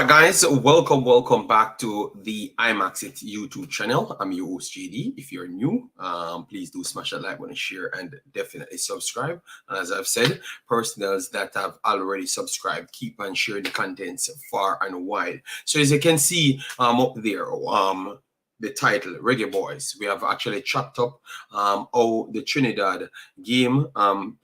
right, guys, welcome back to the Imaxit YouTube channel. I'm your host JD. If you're new, please do smash that like button, share, and definitely subscribe. And as I've said, personals that have already subscribed, keep on sharing the contents far and wide. So as you can see up there, the title Reggae Boyz, we have actually chopped up how the Trinidad game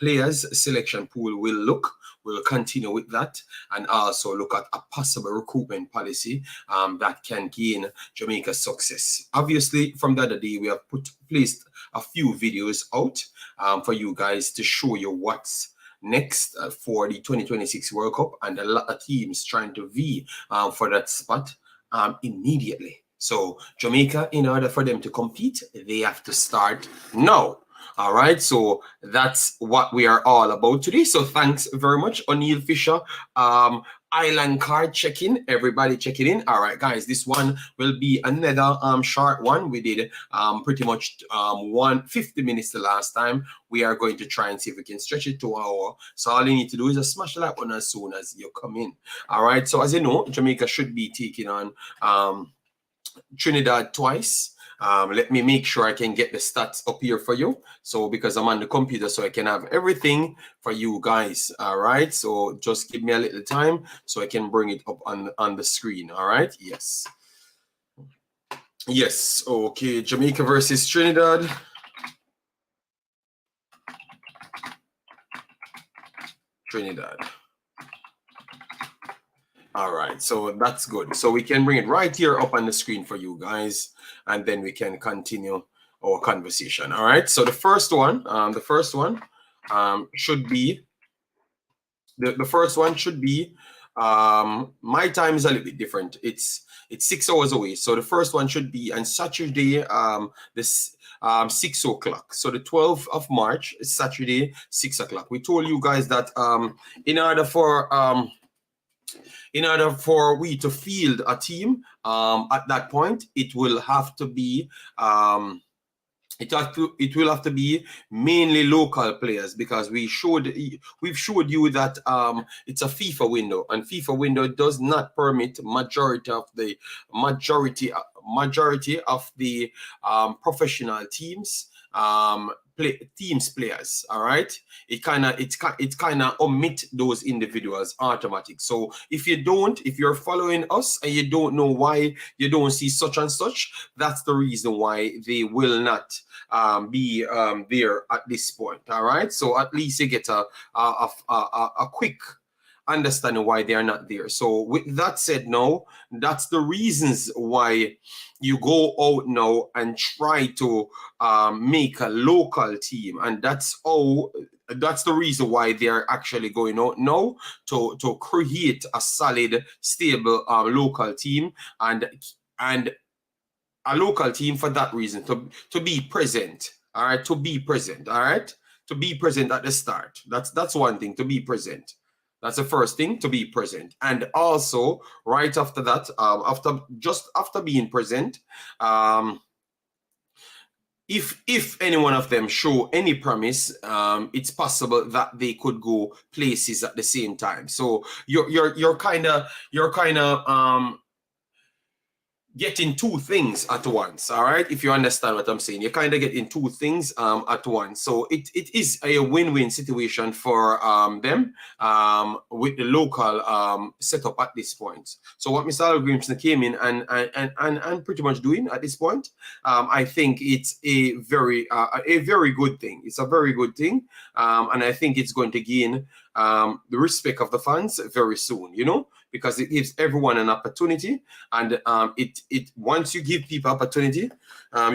players selection pool will look. We'll continue with that and also look at a possible recruitment policy that can gain Jamaica success. Obviously, from the other day, we have placed a few videos out for you guys to show you what's next for the 2026 World Cup, and a lot of teams trying to vie for that spot immediately. So Jamaica, in order for them to compete, they have to start now. All right, so that's what we are all about today. So thanks very much, O'Neill Fisher. Island card check-in, everybody checking in. All right, guys, this one will be another short one. We did pretty much 50 minutes the last time. We are going to try and see if we can stretch it to an hour. So all you need to do is just smash the like button as soon as you come in. All right, so as you know, Jamaica should be taking on Trinidad twice. Let me make sure I can get the stats up here for you. So because I'm on the computer, so I can have everything for you guys. All right. So just give me a little time so I can bring it up on the screen. All right. Yes. Yes. Okay. Jamaica versus Trinidad. Trinidad. All right, so that's good. So we can bring it right here up on the screen for you guys, and then we can continue our conversation. All right, so the first one should be my time is a little bit different. It's 6 hours away. So the first one should be on Saturday, this 6 o'clock. So the 12th of March is Saturday, 6 o'clock. We told you guys that in order for we to field a team at that point, it will have to be it will have to be mainly local players, because we've showed you that it's a FIFA window, and FIFA window does not permit majority of the professional teams players. All right, it kind of omit those individuals automatic. So if you're following us and you don't know why you don't see such and such, that's the reason why they will not be there at this point. All right, so at least you get a quick understanding why they are not there. So with that said, now that's the reasons why you go out now and try to make a local team, and that's the reason why they are actually going out now to create a solid, stable local team, and a local team for that reason, to be present. All right, to be present. All right, to be present at the start. That's one thing, to be present. That's the first thing, to be present. And also, right after that, after being present, if any one of them show any promise, it's possible that they could go places at the same time. So you're kind of getting two things at once. All right, if you understand what I'm saying, you're kind of getting two things at once. So it is a win-win situation for them with the local setup at this point. So what Mr. Hallgrímsson came in and pretty much doing at this point, I think it's a very good thing. It's a very good thing, and I think it's going to gain the respect of the fans very soon, you know, because it gives everyone an opportunity. And it once you give people opportunity,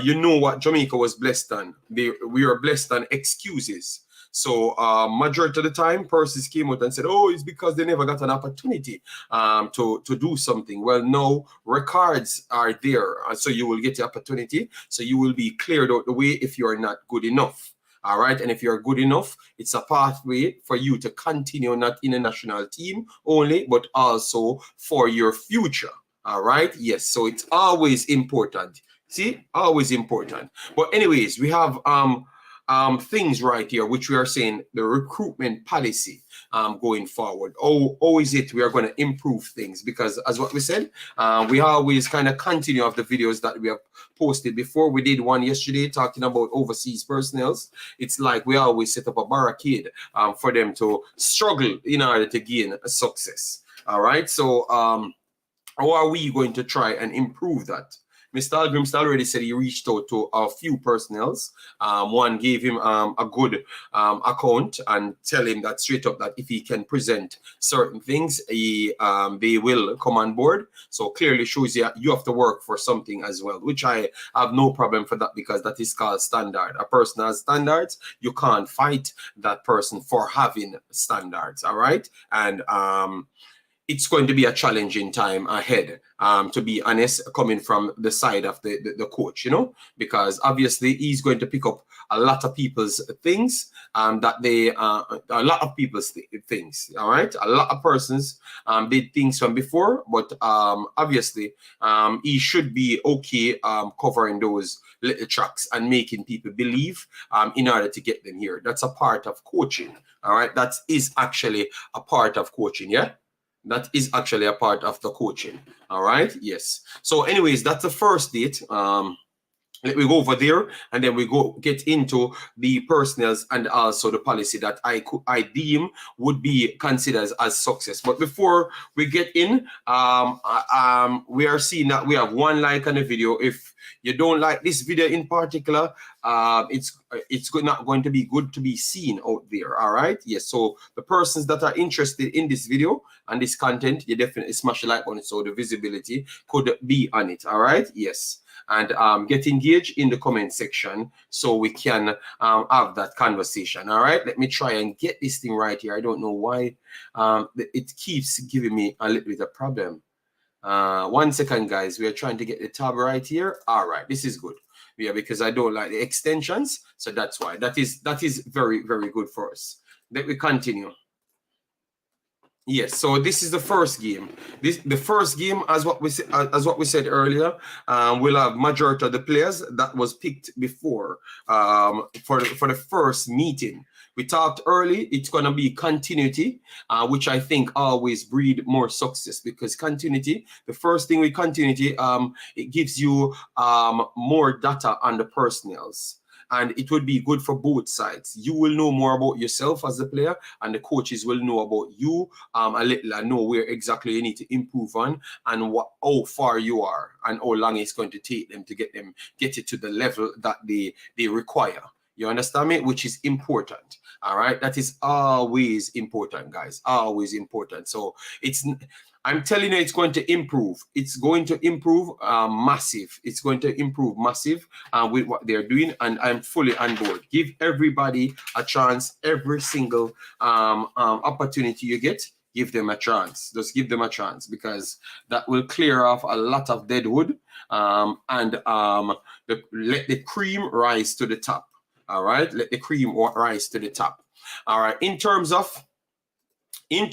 you know what Jamaica was blessed on. We are blessed on excuses. So majority of the time, persons came out and said, oh, it's because they never got an opportunity to do something. Well, no, records are there, so you will get the opportunity. So you will be cleared out the way if you are not good enough. All right, and if you're good enough, it's a pathway for you to continue, not in a national team only, but also for your future. All right, yes, so it's always important. See, always important. But anyways, we have things right here, which we are saying the recruitment policy going forward. How is it we are going to improve things? Because as what we said, we always kind of continue of the videos that we have posted before. We did one yesterday talking about overseas personnels. It's like we always set up a barricade for them to struggle in order to gain a success. All right. So how are we going to try and improve that? Mr. Hallgrímsson already said he reached out to a few personnels. One gave him a good account and tell him that straight up that if he can present certain things, they will come on board. So clearly shows you have to work for something as well, which I have no problem for that, because that is called standard. A person has standards. You can't fight that person for having standards. All right. And it's going to be a challenging time ahead, to be honest, coming from the side of the coach, you know, because obviously he's going to pick up a lot of people's things, that they, a lot of people's things, all right? A lot of persons did things from before, but obviously he should be okay covering those little tracks and making people believe in order to get them here. That's a part of coaching, all right? That is actually a part of coaching, yeah? That is actually a part of the coaching. All right. Yes. So anyways, that's the first date. Let me go over there, and then we get into the personnels and also the policy that I deem would be considered as success. But before we get in, we are seeing that we have 1 like on the video. If you don't like this video in particular, it's not going to be good to be seen out there. All right. Yes. So the persons that are interested in this video and this content, you definitely smash the like button so the visibility could be on it. All right. Yes. And get engaged in the comment section so we can have that conversation. All right, let me try and get this thing right here. I don't know why it keeps giving me a little bit of problem. 1 second, guys. We are trying to get the tab right here. All right, this is good. Yeah, because I don't like the extensions, so that's why. That is very, very good for us. Let me continue. Yes, so this is the first game. The first game, as what we said earlier, we'll have majority of the players that was picked before for the first meeting. We talked early, it's gonna be continuity, which I think always breed more success, because continuity, the first thing with continuity, it gives you more data on the personnels. And it would be good for both sides. You will know more about yourself as a player, and the coaches will know about you a little and know where exactly you need to improve on, and how far you are and how long it's going to take them to get it to the level that they require. You understand me? Which is important. All right. That is always important, guys. Always important. So I'm telling you, it's going to improve. It's going to improve massive. It's going to improve massive with what they're doing, and I'm fully on board. Give everybody a chance. Every single opportunity you get, give them a chance. Just give them a chance, because that will clear off a lot of dead wood, and let the cream rise to the top. All right, let the cream rise to the top. All right. In terms of, let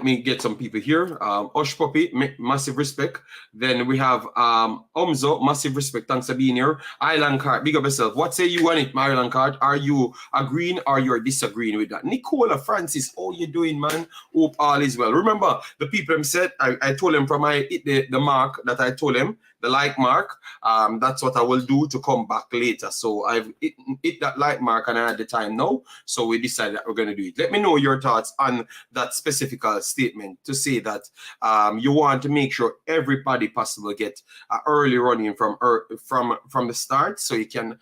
me get some people here. Osh Puppy, massive respect. Then we have Omzo, massive respect. Thanks for being here. Island Card, big up yourself. What say you on it, my Island Card? Are you agreeing or you're disagreeing with that? Nicola Francis, how you doing, man? Hope all is well. Remember, the people them said, I told them from I hit the mark that I told them, the like mark. That's what I will do to come back later. So I've hit that like mark, and I had the time now. So we decided that we're going to do it. Let me know your thoughts on that specific statement, to say that you want to make sure everybody possible get early running from the start, so you can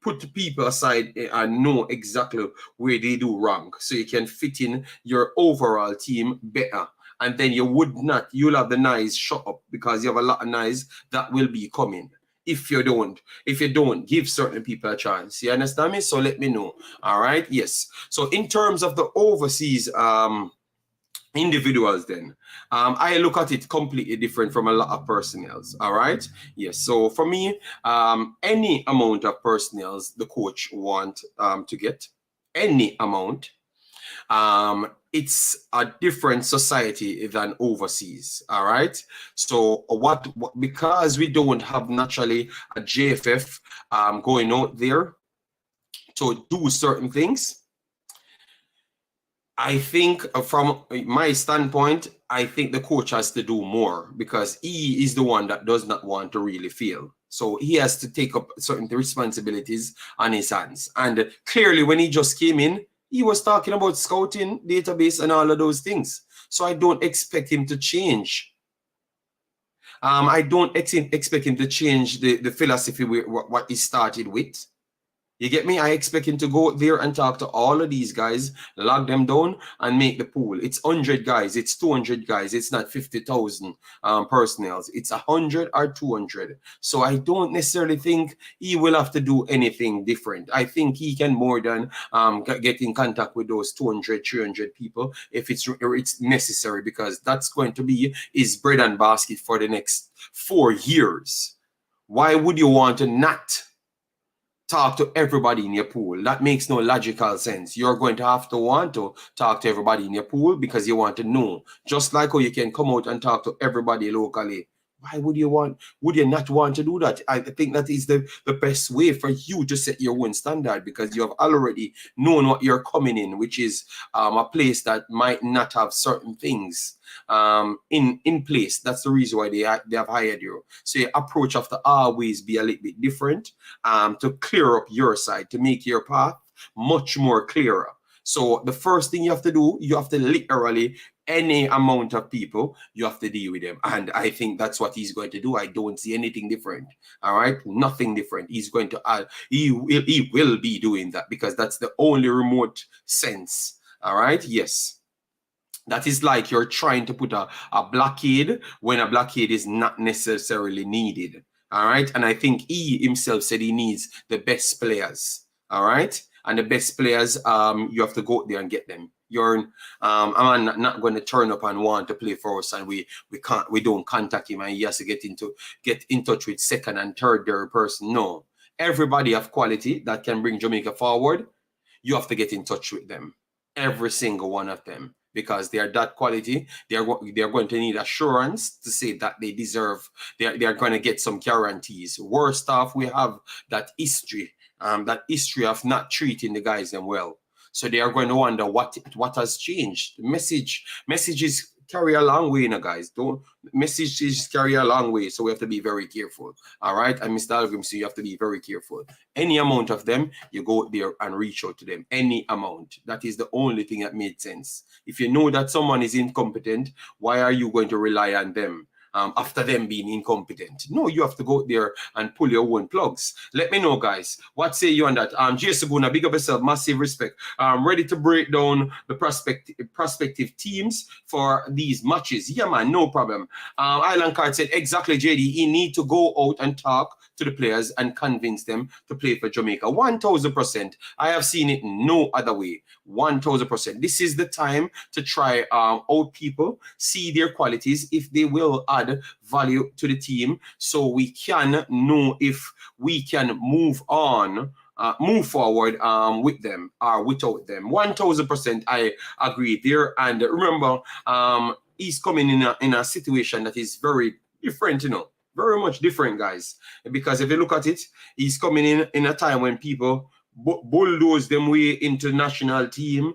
put the people aside and know exactly where they do wrong, so you can fit in your overall team better. And then you'll have the knives shut up, because you have a lot of knives that will be coming. If you don't give certain people a chance. You understand me? So let me know. All right. Yes. So in terms of the overseas individuals, then I look at it completely different from a lot of personnels. All right. Yes. So for me, any amount of personnels the coach want to get, any amount, It's a different society than overseas. All right. So because we don't have naturally a JFF going out there to do certain things, I think from my standpoint, I think the coach has to do more because he is the one that does not want to really fail. So he has to take up certain responsibilities on his hands. And clearly when he just came in, he was talking about scouting, database, and all of those things. So I don't expect him to change. I don't expect him to change the philosophy what he started with. You get me? I expect him to go there and talk to all of these guys, log them down, and make the pool. It's 100 guys. It's 200 guys. It's not 50,000 personnel. It's 100 or 200. So I don't necessarily think he will have to do anything different. I think he can more than get in contact with those 200, 300 people if it's necessary, because that's going to be his bread and basket for the next 4 years. Why would you want to not talk to everybody in your pool? That makes no logical sense. You're going to have to want to talk to everybody in your pool because you want to know. Just like how you can come out and talk to everybody locally. Why would you not want to do that? I think that is the best way for you to set your own standard, because you have already known what you're coming in, which is a place that might not have certain things in place. That's the reason why they have hired you. So your approach have to always be a little bit different to clear up your side, to make your path much more clearer. So the first thing you have to do, you have to literally, any amount of people, you have to deal with them. And I think that's what he's going to do. I don't see anything different. All right. Nothing different. He's going to add, he will be doing that, because that's the only remote sense. All right. Yes. That is like you're trying to put a blockade when a blockade is not necessarily needed. All right. And I think he himself said he needs the best players. All right. And the best players, you have to go there and get them. I'm not going to turn up and want to play for us, and we don't contact him, and he has to get in touch with second and third person. No, everybody of quality that can bring Jamaica forward, you have to get in touch with them, every single one of them, because they are that quality. They're going to need assurance to say that they deserve. They're going to get some guarantees. Worst off, we have that history of not treating the guys them well. So they are going to wonder what has changed. The messages carry a long way, guys. Messages carry a long way, so we have to be very careful. All right, and Mr. Hallgrímsson, you have to be very careful. Any amount of them, you go there and reach out to them. Any amount. That is the only thing that made sense. If you know that someone is incompetent, why are you going to rely on them? After them being incompetent? No, you have to go there and pull your own plugs. Let me know, guys. What say you on that? Jason Guna, big up yourself, massive respect. Ready to break down the prospective teams for these matches. Yeah, man, no problem. Island Card said, exactly, JD. He need to go out and talk to the players and convince them to play for Jamaica. 1000%. I have seen it no other way. 1000%. This is the time to try out people, see their qualities, if they will add value to the team, so we can know if we can move forward with them or without them. 1000% I agree there. And remember, he's coming in a situation that is very different, very much different, guys, because if you look at it, he's coming in a time when people bulldoze them way into the national team,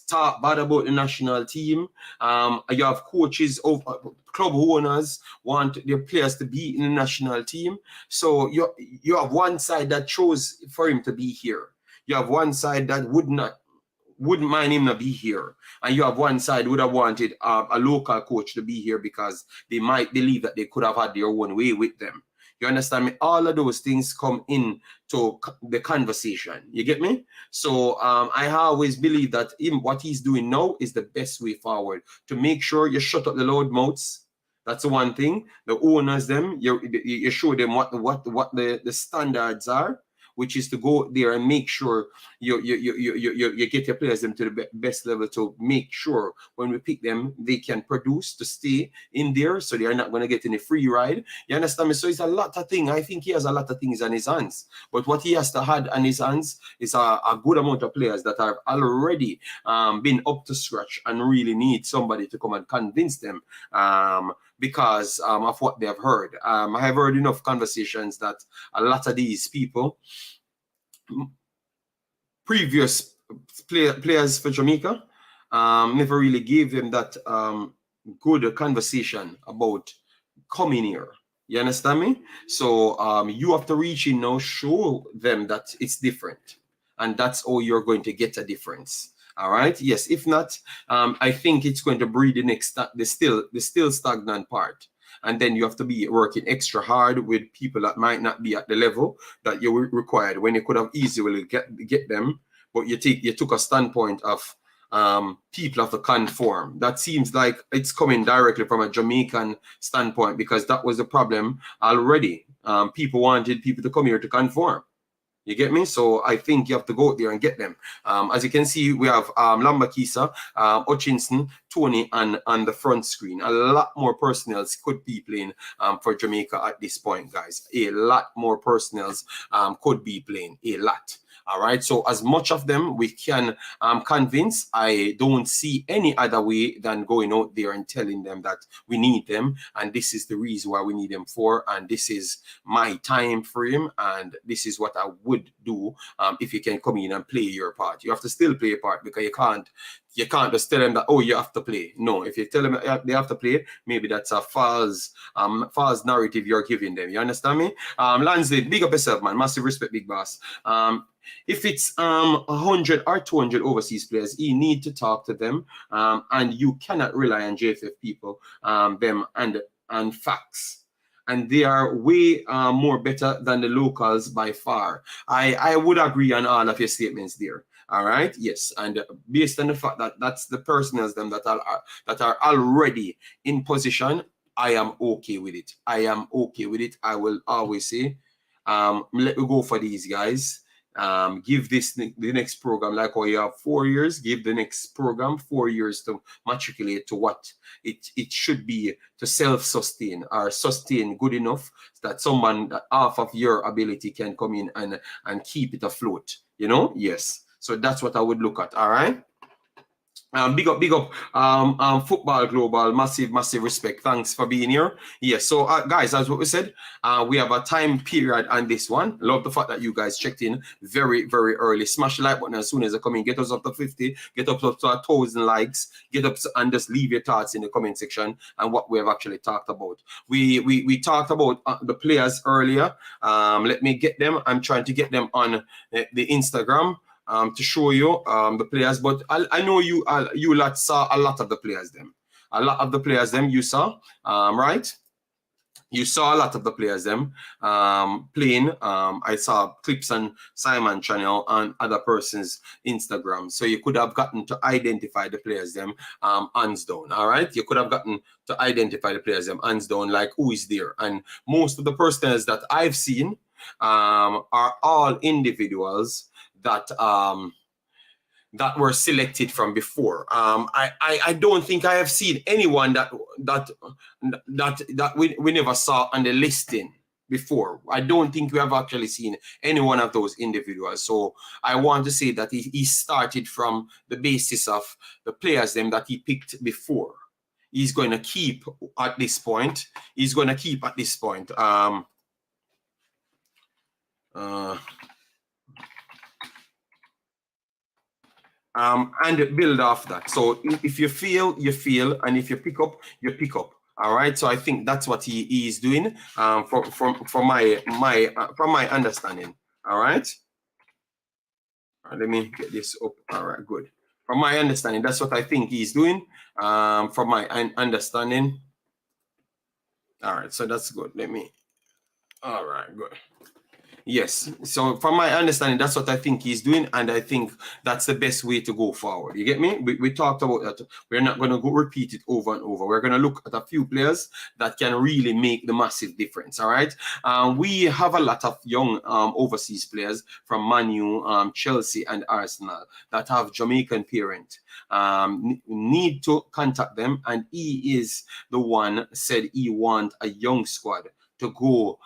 talk bad about the national team. You have coaches, club owners want their players to be in the national team. So you have one side that chose for him to be here. You have one side that wouldn't mind him to be here, and you have one side would have wanted a local coach to be here because they might believe that they could have had their own way with them. You understand me? All of those things come into the conversation. You get me? So I always believe that what he's doing now is the best way forward, to make sure you shut up the loud mouths. That's the one thing. The owners, you show them what the standards are, which is to go there and make sure you get your players them to the best level, to make sure when we pick them, they can produce to stay in there, so they are not going to get any free ride. You understand me? So it's a lot of things. I think he has a lot of things on his hands. But what he has to have on his hands is a good amount of players that have already been up to scratch and really need somebody to come and convince them because of what they have heard. I have heard enough conversations that a lot of these people, previous players for Jamaica, never really gave them that good conversation about coming here. You understand me? So you have to reach in now, show them that it's different, and that's how you're going to get a difference. All right. Yes. If not, I think it's going to breed the still stagnant part, and then you have to be working extra hard with people that might not be at the level that you required when you could have easily get them, but you took a standpoint of people have to conform. That seems like it's coming directly from a Jamaican standpoint, because that was the problem already. People wanted people to come here to conform. You get me? So I think you have to go out there and get them. As you can see, we have Lambakisa, Hutchinson, Tony on the front screen. A lot more personnels could be playing for Jamaica at this point, guys. A lot more personnels could be playing. A lot. All right, so as much of them we can convince, I don't see any other way than going out there and telling them that we need them, and this is the reason why we need them for, and this is my time frame, and this is what I would do if you can come in and play your part. You have to still play a part, because you can't just tell them that, oh, you have to play. No, if you tell them they have to play, maybe that's a false narrative you're giving them. You understand me? Lansley, big up yourself, man. Massive respect, big boss. If it's 100 or 200 overseas players, you need to talk to them, and you cannot rely on JFF people, them and facts. And they are way more better than the locals by far. I would agree on all of your statements there. All right, yes, and based on the fact that that's the personnel them that are already in position, I am okay with it. I am okay with it. I will always say, let me go for these guys. Give this the next program, like how you have 4 years, give the next program 4 years to matriculate to what it should be, to self-sustain or sustain good enough that someone that half of your ability can come in and keep it afloat, you know? Yes, so that's what I would look at. All right. Big up, Football Global, massive respect. Thanks for being here. Yes, so guys, as what we said, we have a time period on this one. Love the fact that you guys checked in very early. Smash the like button as soon as they come in. Get us up to 50, get up to 1,000 likes, get up and just leave your thoughts in the comment section and what we have actually talked about. We talked about the players earlier. Let me get them. I'm trying to get them on the Instagram to show you the players, but I know you lot saw a lot of the players them. A lot of the players them you saw, right? You saw a lot of the players them playing. I saw clips on Simon channel and other person's Instagram, so you could have gotten to identify the players them hands down. All right, you could have gotten to identify the players them hands down, like who is there. And most of the persons that I've seen are all individuals that that were selected from before. I don't think I have seen anyone that we never saw on the listing before. I don't think we have actually seen any one of those individuals. So I want to say that he started from the basis of the players them that he picked before. He's going to keep at this point. He's going to keep at this point. And build off that. So if you feel, you feel, and if you pick up, you pick up. All right. So I think that's what he is doing. From my understanding. All right. Let me get this up. All right. Good. From my understanding, that's what I think he's doing. From my understanding. All right. So that's good. Let me. All right. Good. Yes. So from my understanding, that's what I think he's doing, and I think that's the best way to go forward. You get me? We talked about that. We're not going to go repeat it over and over. We're going to look at a few players that can really make the massive difference. All right. We have a lot of young overseas players from Man U, Chelsea, and Arsenal that have Jamaican parent. Need to contact them, and he is the one said he want a young squad to go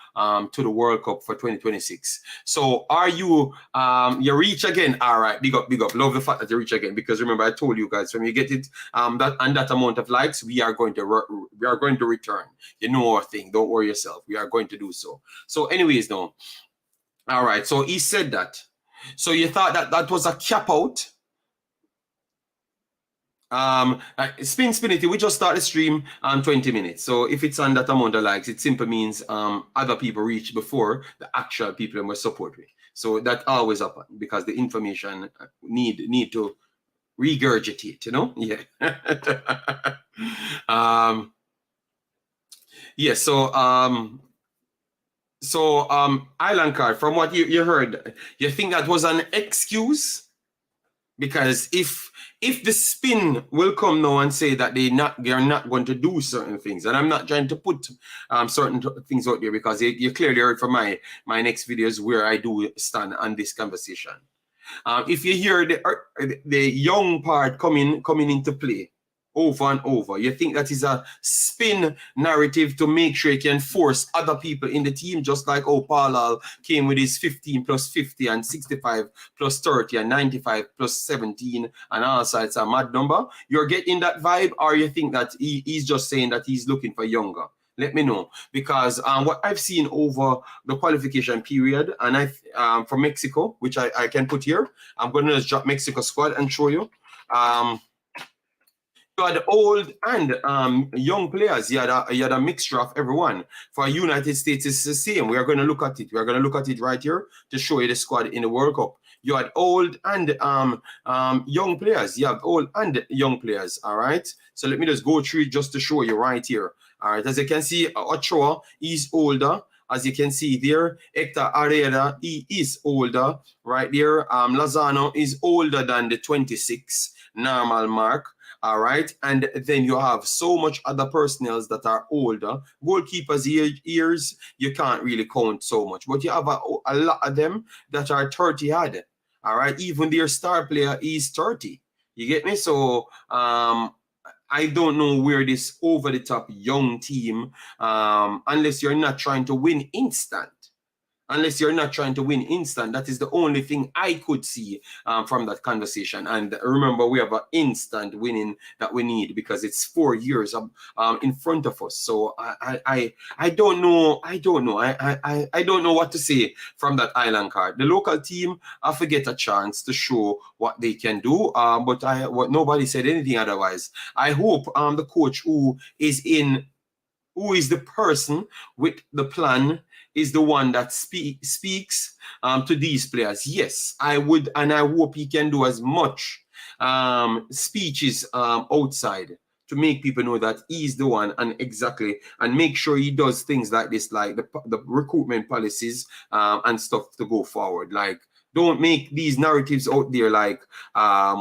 to the World Cup for 2026. So are you you reach again? All right, big up, big up. Love the fact that you reach again, because remember I told you guys when you get it that amount of likes, we are going to return. You know our thing. Don't worry yourself. We are going to do so. So anyways, no. All right. So he said that. So you thought that was a cap out? Spinity, we just start the stream 20 minutes. So if it's on that amount of likes, it simply means other people reach before the actual people we support with. So that always happen because the information need to regurgitate, you know? Yeah. yeah, so Island Card, from what you heard, you think that was an excuse? Because if the spin will come now and say that they're not going to do certain things, and I'm not trying to put certain things out there, because you clearly heard from my next videos where I do stand on this conversation. If you hear the young part coming into play over and over, you think that is a spin narrative to make sure you can force other people in the team, just like Paul came with his 15 plus 50 and 65 plus 30 and 95 plus 17 and all sides a mad number. You're getting that vibe, or you think that he's just saying that he's looking for younger? Let me know, because what I've seen over the qualification period, and from Mexico, which I can put here, I'm going to just drop Mexico squad and show you. You had old and young players. You had a mixture of everyone. For United States, it's the same. We are going to look at it. We are going to look at it right here to show you the squad in the World Cup. You had old and young players. You have old and young players. All right. So let me just go through it just to show you right here. All right. As you can see, Ochoa is older. As you can see there, Hector Herrera, he is older. Right there. Lozano is older than the 26 normal mark. All right, and then you have so much other personnel that are older. Goalkeepers' years, you can't really count so much, but you have a lot of them that are 30 odd. All right, even their star player is 30. You get me? So I don't know where this over-the-top young team, unless you're not trying to win instant. Unless you're not trying to win instant, that is the only thing I could see from that conversation. And remember, we have an instant winning that we need, because it's 4 years in front of us. So I don't know. I don't know what to say from that Island Card. The local team, I forget a chance to show what they can do. But nobody said anything otherwise. I hope the coach who is the person with the plan is the one that speaks to these players. Yes, I would, and I hope he can do as much speeches outside to make people know that he's the one, and make sure he does things like this, like the recruitment policies and stuff to go forward. Like, don't make these narratives out there like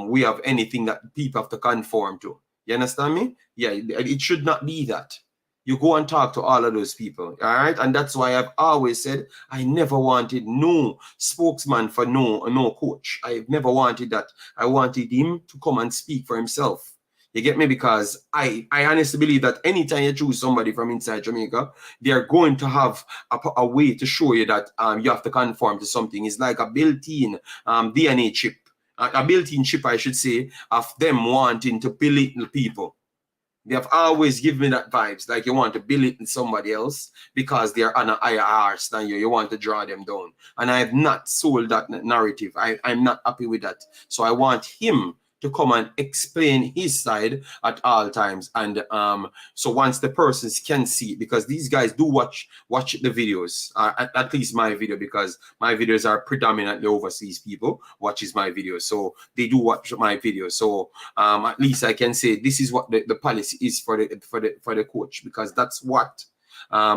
we have anything that people have to conform to. You understand me? Yeah, it should not be that. You go and talk to all of those people, all right? And that's why I've always said I never wanted no spokesman for no coach. I've never wanted that. I wanted him to come and speak for himself. You get me? Because I honestly believe that anytime you choose somebody from inside Jamaica, they're going to have a way to show you that you have to conform to something. It's like a built-in DNA chip, a built-in chip, I should say, of them wanting to belittle people. They have always given me that vibes, like you want to belittle somebody else because they're on a higher arse than you. You want to draw them down. And I have not sold that narrative. I'm not happy with that. So I want him to come and explain his side at all times. And so once the persons can see, because these guys do watch the videos, at least my video, because my videos are predominantly overseas people watches my videos. So they do watch my videos. So at least I can say this is what the policy is for the coach, because that's what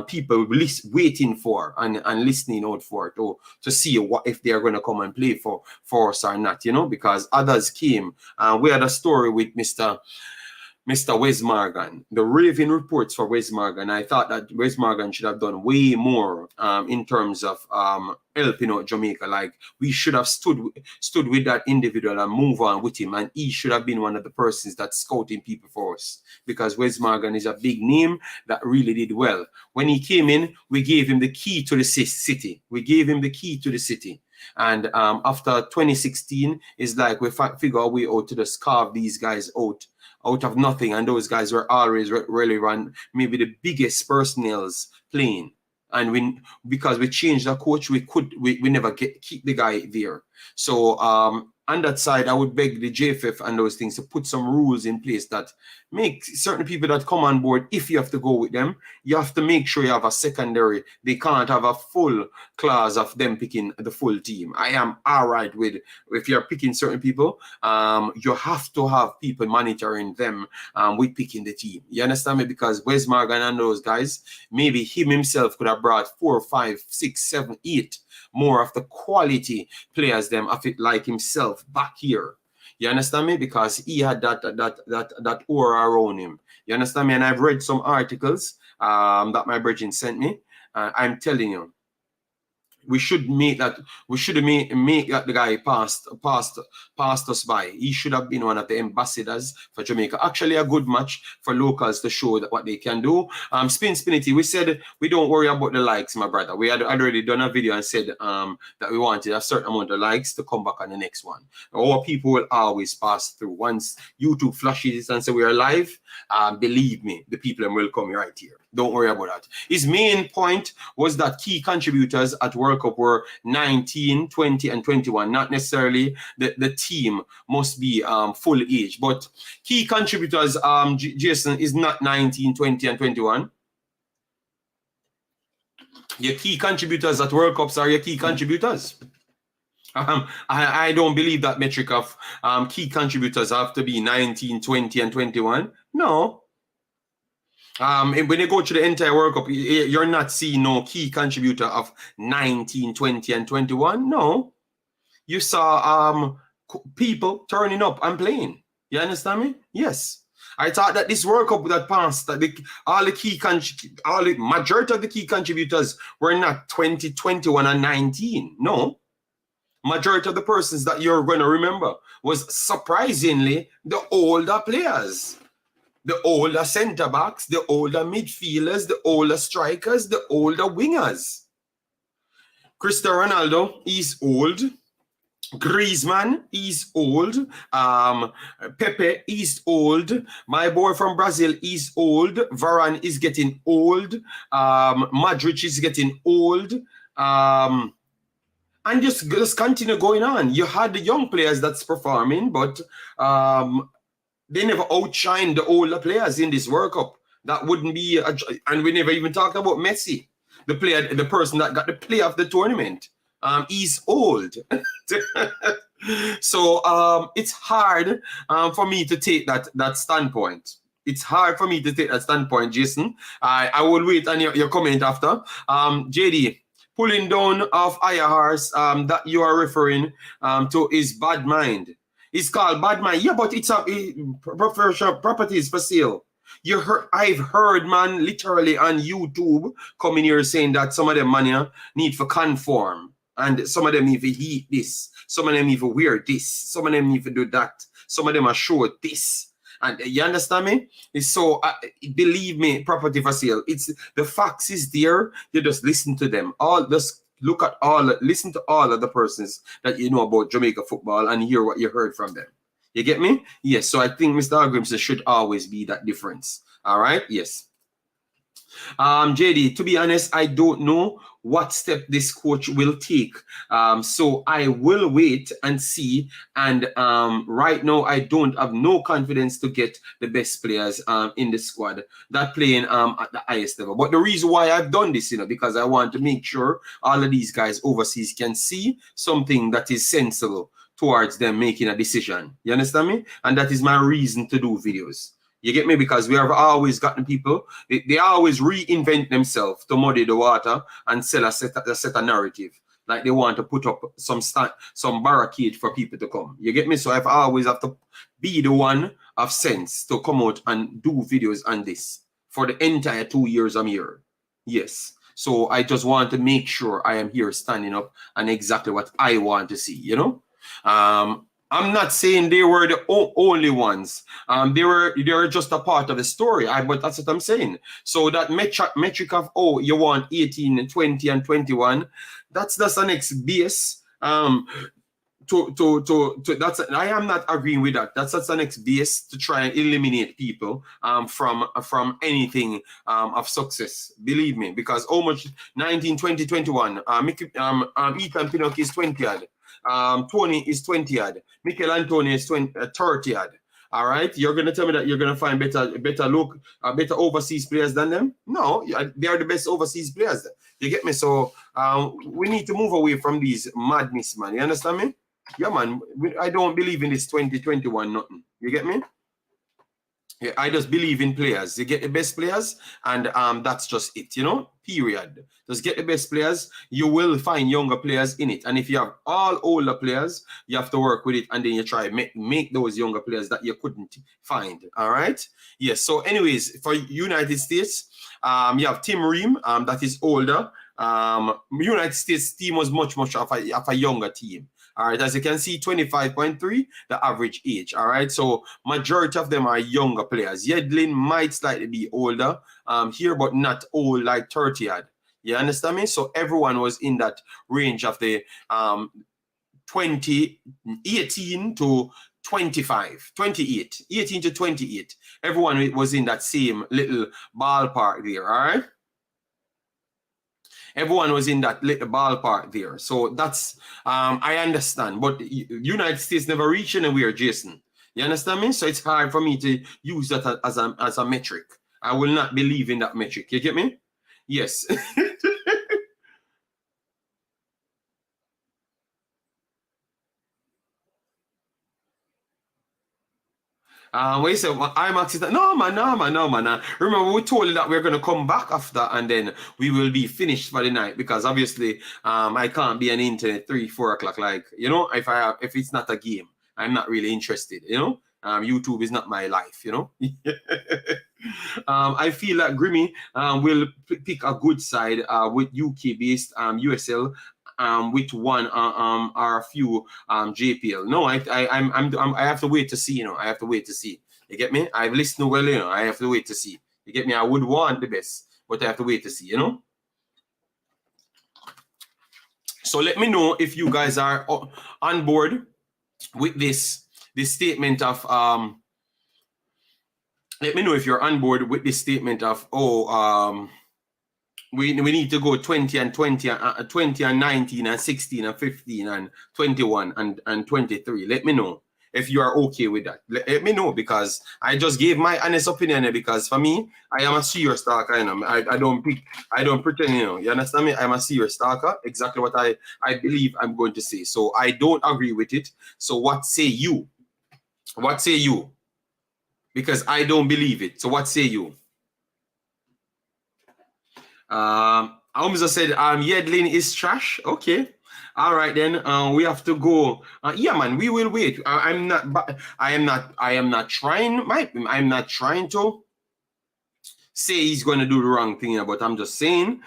people waiting for and listening out for to see what if they are going to come and play for us or not, you know, because others came. We had a story with Mr. Wes Morgan, the raving reports for Wes Morgan. I thought that Wes Morgan should have done way more in terms of helping out Jamaica. Like, we should have stood with that individual and move on with him. And he should have been one of the persons that's scouting people for us, because Wes Morgan is a big name that really did well. When he came in, we gave him the key to the city. We gave him the key to the city. And after 2016, it's like we figure a way out to just carve these guys out of nothing, and those guys were always really run maybe the biggest personnels playing. And because we changed the coach, we never keep the guy there. So on that side, I would beg the JFF and those things to put some rules in place that make certain people that come on board, if you have to go with them, you have to make sure you have a secondary. They can't have a full class of them picking the full team. I am all right with, if you're picking certain people, you have to have people monitoring them with picking the team. You understand me? Because Wes Morgan and those guys, maybe him himself could have brought 4, 5, 6, 7, 8 more of the quality players them of it like himself back here. You understand me? Because he had that aura around him. You understand me? And I've read some articles that my brethren sent me. I'm telling you, we should make that. We should make that the guy passed us by. He should have been one of the ambassadors for Jamaica. Actually, a good match for locals to show that what they can do. Spinity, we said we don't worry about the likes, my brother. We had already done a video and said that we wanted a certain amount of likes to come back on the next one. Our people will always pass through. Once YouTube flashes and say we are live, believe me, the people will come right here. Don't worry about that. His main point was that key contributors at World Cup were 19, 20, and 21. Not necessarily the team must be full age, but key contributors, Jason, is not 19, 20, and 21. Your key contributors at World Cups are your key contributors. I don't believe that metric of key contributors have to be 19, 20, and 21. No. When you go to the entire World Cup, you're not seeing no key contributor of 19, 20, and 21. No. You saw people turning up and playing. You understand me? Yes. I thought that this World Cup that passed, that the majority of the key contributors were not 20, 21, and 19. No. Majority of the persons that you're going to remember was surprisingly the older players. The older center backs, the older midfielders, the older strikers, the older wingers. Cristiano Ronaldo is old. Griezmann is old. Pepe is old. My boy from Brazil is old. Varane is getting old. Modric is getting old. And just continue going on. You had the young players that's performing, but they never outshined the older players in this World Cup. That wouldn't be, and we never even talked about Messi, the person that got the player of the tournament. He's old. So it's hard for me to take that standpoint. It's hard for me to take that standpoint, Jason. I will wait on your comment after. JD, pulling down of IRS that you are referring to is Bad Mind. It's called Bad Mind. Yeah, but it's a properties for sale. I've heard, man, literally on YouTube coming here saying that some of them man need for conform. And some of them need to eat this. Some of them need to wear this. Some of them need to do that. Some of them are short this. And you understand me? So believe me, property for sale. It's the facts is there. You just listen to them. Listen to all of the persons that you know about Jamaica football and hear what you heard from them. You get me? Yes. So I think Mr. Hallgrímsson should always be that difference. All right. Yes. JD, to be honest, I don't know what step this coach will take. So I will wait and see. And right now, I don't have no confidence to get the best players in the squad that playing at the highest level. But the reason why I've done this, because I want to make sure all of these guys overseas can see something that is sensible towards them making a decision. You understand me? And that is my reason to do videos. You get me? Because we have always gotten people, they always reinvent themselves to muddy the water and sell a set of narrative. Like they want to put up some barricade for people to come. You get me? So I've always have to be the one of sense to come out and do videos on this for the entire 2 years I'm here. Yes. So I just want to make sure I am here standing up and exactly what I want to see, you know? I'm not saying they were the only ones. They were just a part of the story. But that's what I'm saying. So that metric of, oh, you want 18 and 20 and 21, that's the next base. That's, I am not agreeing with that. That's the next base to try and eliminate people from anything of success. Believe me, because how much 19, 20, 21. Ethan Pinnock is 20 odd. Tony is 20 odd. Mikel Antonio is 30 odd. All right, you're gonna tell me that you're gonna find better overseas players than them? No, they are the best overseas players. You get me? So we need to move away from these madness, man. You understand me? Yeah, man. I don't believe in this 2021 nothing. You get me? Yeah, I just believe in players. You get the best players, and that's just it, you know? Period. Just get the best players. You will find younger players in it. And if you have all older players, you have to work with it, and then you try make those younger players that you couldn't find. All right? Yes. So anyways, for United States, you have Tim Ream, that is older. United States team was much of a younger team. All right, as you can see, 25.3, the average age. All right, so majority of them are younger players. Yedlin might slightly be older here, but not old like 30 odd. You understand me? So everyone was in that range of the 18 to 25, 28, 18 to 28. Everyone was in that same little ballpark there. All right. Everyone was in that little ballpark there. So that's, I understand. But United States never reached anywhere, Jason. You understand me? So it's hard for me to use that as a metric. I will not believe in that metric. You get me? Yes. What you say? Imaxit? No, man. Remember, we told you that we're going to come back after, and then we will be finished for the night, because obviously, I can't be on the internet 3-4 o'clock. Like, you know, if it's not a game, I'm not really interested. You know, YouTube is not my life. You know. I feel like Grimmy will pick a good side with UK based USL. With one or a few JPL. No, I have to wait to see. You know, I have to wait to see. You get me? I've listened well. You know, I have to wait to see. You get me? I would want the best, but I have to wait to see. You know. So let me know if you guys are on board with this statement of Let me know if you're on board with this statement of we need to go 20 and 20 and 19 and 16 and 15 and 21 and 23. Let me know if you are okay with that. Let me know, because I just gave my honest opinion, because for me, I am a serious talker. You know? I don't pretend, you know. You understand me? I'm a serious talker. Exactly what I believe I'm going to say. So I don't agree with it. So what say you? What say you? Because I don't believe it. So what say you? Hamza said Yedlin is trash. Okay, all right then. We have to go. Yeah, man, we will wait. I am not trying to say he's going to do the wrong thing, but I'm just saying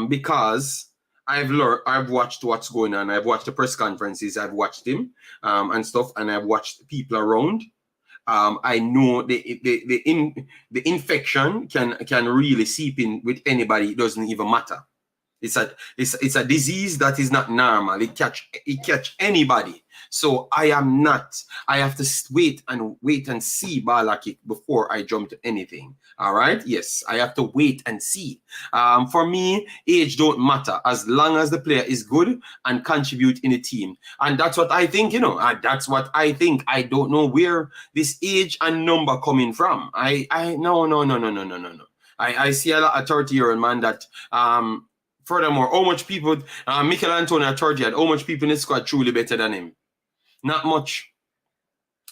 because I've watched what's going on. I've watched the press conferences. I've watched him and stuff, and I've watched people around. I know the infection can really seep in with anybody. It doesn't even matter. It's a disease that is not normal. It catch anybody. So I have to wait and see ball kick before I jump to anything. All right. Yes, I have to wait and see. For me, age don't matter as long as the player is good and contribute in the team. And that's what I think, you know, that's what I think. I don't know where this age and number coming from. No. I see a lot of 30-year-old man that, furthermore, how much people, Mikel Antonio 30, how much people in the squad truly better than him? Not much.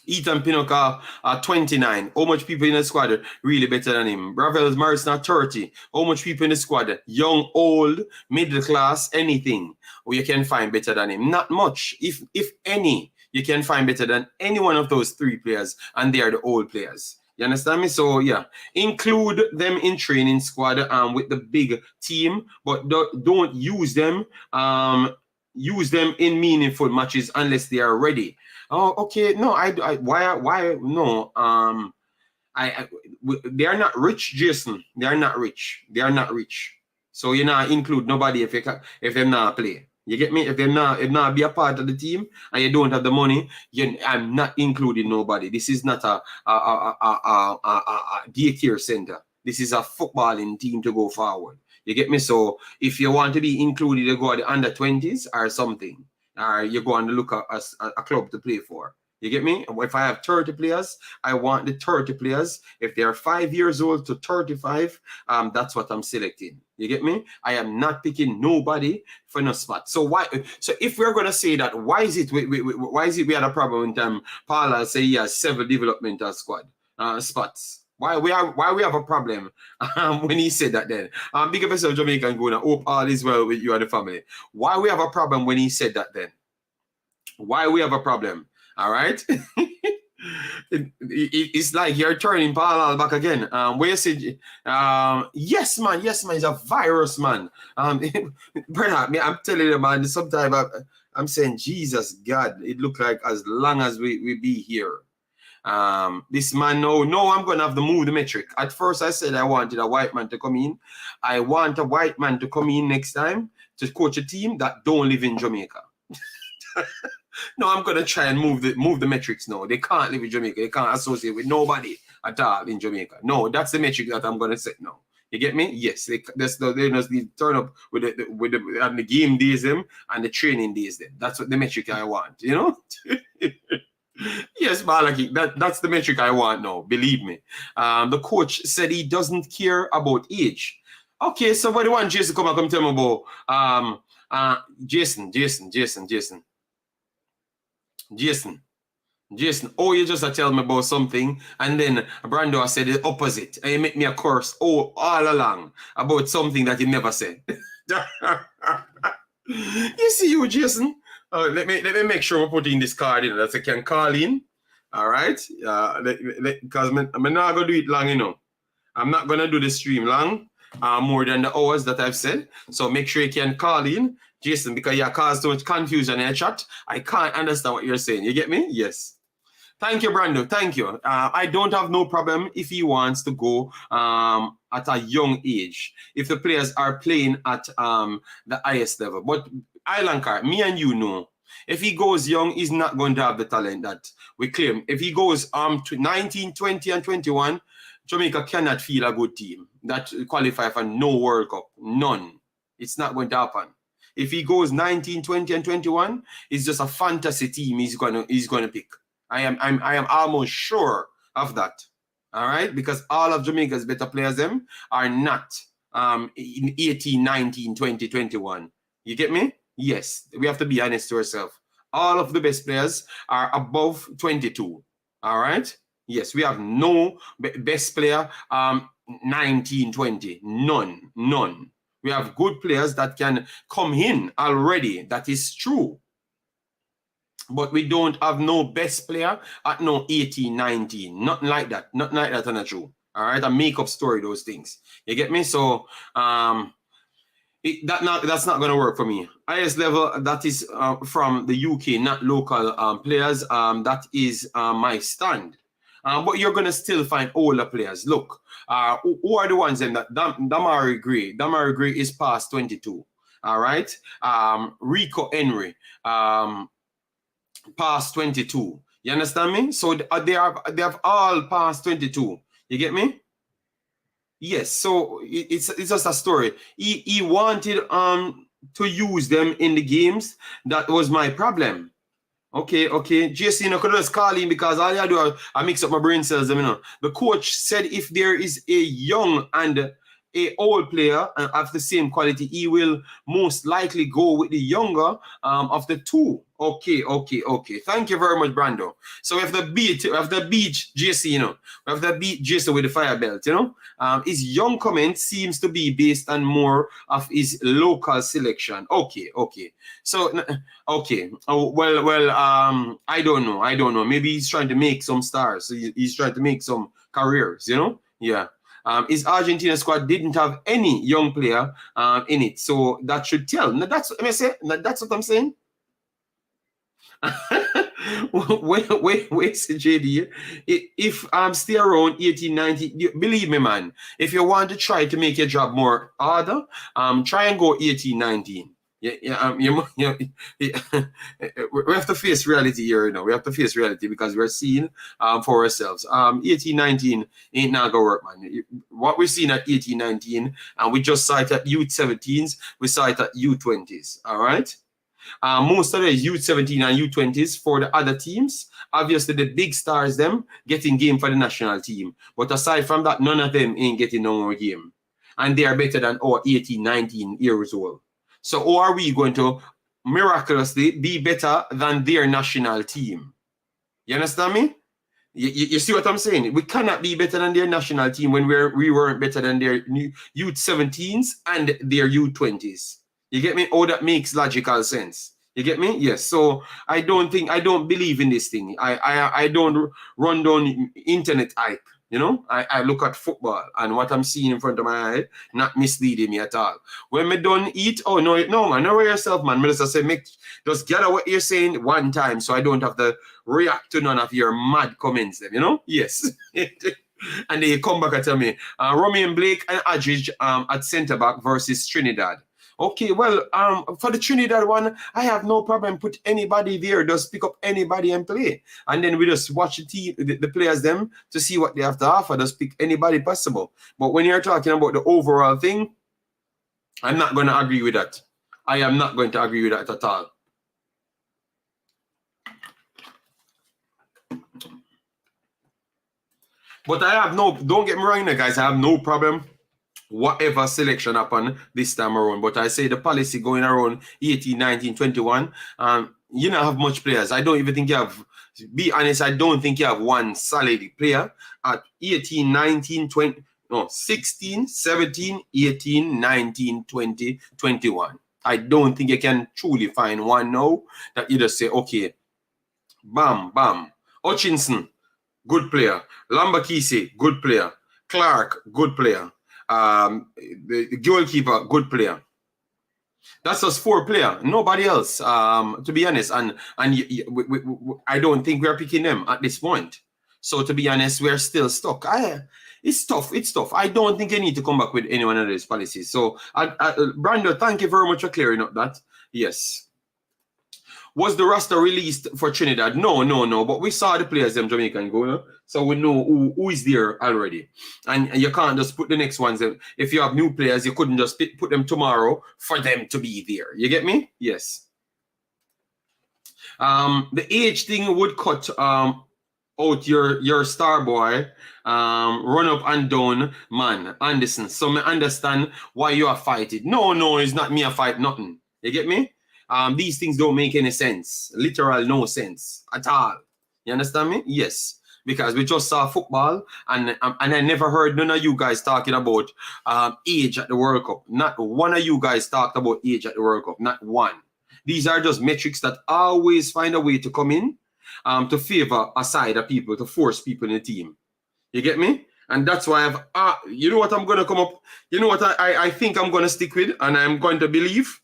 Ethan Pinnock 29. How much people in the squad really better than him? Bravels Morrison 30. How much people in the squad? Young, old, middle class, anything where you can find better than him? Not much, if any. You can find better than any one of those 3 players, and they are the old players. You understand me? So yeah, include them in training squad with the big team, but don't use them. Use them in meaningful matches unless they are ready. Oh, okay. No, why? No. They are not rich, Jason. They are not rich. They are not rich. So you not include nobody if they not play. You get me? If not be a part of the team and you don't have the money, I'm not including nobody. This is not a daycare center. This is a footballing team to go forward. You get me? So if you want to be included, you go at the under 20s or something, or you go and look at a club to play for. You get me? If I have 30 players, I want the 30 players. If they are 5 years old to 35, that's what I'm selecting. You get me? I am not picking nobody for no spot. So why? So if we're gonna say that, why is it we had a problem in Paula say he has 7 developmental squad spots? Why we have a problem when he said that then? Big up yourself, Jamaican Guna. Hope all is well with you and the family. Why we have a problem when he said that then? Why we have a problem? All right. It's like you're turning parallel back again. Where you said, yes, man, it's a virus, man. Brother, I'm telling you, man, sometimes I'm saying, Jesus, God, it look like as long as we be here. This man, no, I'm going to have to move the metric. At first, I said I wanted a white man to come in. I want a white man to come in next time to coach a team that don't live in Jamaica. No, I'm going to try and move the metrics now. They can't live in Jamaica. They can't associate with nobody at all in Jamaica. No, that's the metric that I'm going to set now. You get me? Yes, they just need to turn up with the game days them and the training days them. That's what the metric I want, you know? Yes, Malaki, that's the metric I want now. Believe me. The coach said he doesn't care about age. Okay, so what do you want Jason come tell me about? Jason. Oh, you just tell me about something, and then Brando said the opposite, and you make me a curse all along about something that he never said. You see, you Jason. Let me make sure we're putting this card in that I can call in. All right, because I'm not gonna do it long, you know. I'm not gonna do the stream long, more than the hours that I've said. So make sure you can call in, Jason, because you caused too much confusion in the chat. I can't understand what you're saying. You get me? Yes. Thank you, Brando. Thank you. I don't have no problem if he wants to go at a young age, if the players are playing at the highest level. But Islankar, me and you know, if he goes young, he's not going to have the talent that we claim. If he goes to 19, 20, and 21, Jamaica cannot feel a good team that qualify for no World Cup. None. It's not going to happen. If he goes 19, 20, and 21, it's just a fantasy team he's gonna pick. I am almost sure of that. All right, because all of Jamaica's better players them are not in 18, 19, 20, 21. You get me? Yes, we have to be honest to ourselves. All of the best players are above 22. All right. Yes, we have no best player 19, 20. None. We have good players that can come in already. That is true. But we don't have no best player at no 18, 19. Nothing like that. Nothing like that, not true. All right, a make-up story, those things. You get me? So that's not going to work for me. Highest level, that is from the UK, not local players. That is my stand. But you're going to still find older players. Look, who are the ones then? Damari Gray. Damari Gray is past 22. All right. Rico Henry, past 22. You understand me? So they have all past 22. You get me? Yes. So it's just a story. He wanted to use them in the games. That was my problem. Okay. Jason, you could just call in because all I do, I mix up my brain cells. You know, the coach said if there is a young and a old player of the same quality, he will most likely go with the younger of the two. Okay. Thank you very much, Brando. So we have the beach JC, you know. We have the beat JC with the fire belt, you know. His young comment seems to be based on more of his local selection. Okay. So okay. Oh, well, I don't know. Maybe he's trying to make some stars. He's trying to make some careers, you know? Yeah. His Argentina squad didn't have any young player in it, so that should tell. Now, that's what I'm saying. wait, JD. If stay around 1890, believe me, man. If you want to try to make your job more harder, try and go 1819. We have to face reality here, you know. We have to face reality because we're seeing for ourselves. 1819 ain't not gonna work, man. What we're seeing at 1819, and we just saw it at U17s, we saw it at U20s. All right. Most of the U17 and U20s for the other teams, obviously the big stars them getting game for the national team. But aside from that, none of them ain't getting no more game. And they are better than our 18, 19 years old. So how are we going to miraculously be better than their national team? You understand me? You see what I'm saying? We cannot be better than their national team when we weren't better than their U17s and their U20s. You get me? Oh, that makes logical sense. You get me? Yes. So I don't believe in this thing. I don't run down internet hype. You know, I look at football and what I'm seeing in front of my eye, not misleading me at all. When me done eat, oh no, man, know yourself, man. Me just say, just gather what you're saying one time so I don't have to react to none of your mad comments, you know? Yes. And they come back and tell me, Romain Blake and Adridge at centre back versus Trinidad. Okay, well, for the Trinidad one, I have no problem. Put anybody there, just pick up anybody and play. And then we just watch the players them to see what they have to offer. Just pick anybody possible. But when you're talking about the overall thing, I'm not going to agree with that. I am not going to agree with that at all. But I have don't get me wrong there, guys, I have no problem whatever selection happen this time around. But I say the policy going around 18, 19, 21, you don't have much players. I don't even think you have, be honest, I don't think you have one solid player at 18, 19, 20, no, 16, 17, 18, 19, 20, 21. I don't think you can truly find one now that you just say, okay, bam, bam. Hutchinson, good player. Lambakisi, good player. Clark, good player. The goalkeeper, good player. That's just 4 players, nobody else, to be honest. And I don't think we're picking them at this point. So to be honest, we're still stuck. It's tough. I don't think you need to come back with any one of these policies. So, Brando, thank you very much for clearing up that. Yes. Was the roster released for Trinidad? No. But we saw the players them Jamaican go, so we know who is there already. And you can't just put the next ones. If you have new players, you couldn't just put them tomorrow for them to be there. You get me? Yes. The age thing would cut out your star boy, run up and down man, Anderson. So I understand why you are fighting. No, it's not me a fight nothing. You get me? These things don't make any sense. Literal no sense at all. You understand me? Yes. Because we just saw football and I never heard none of you guys talking about age at the World Cup. Not one of you guys talked about age at the World Cup. Not one. These are just metrics that always find a way to come in to favor a side of people, to force people in the team. You get me? And that's why you know what I'm going to come up, you know what I think I'm going to stick with and I'm going to believe?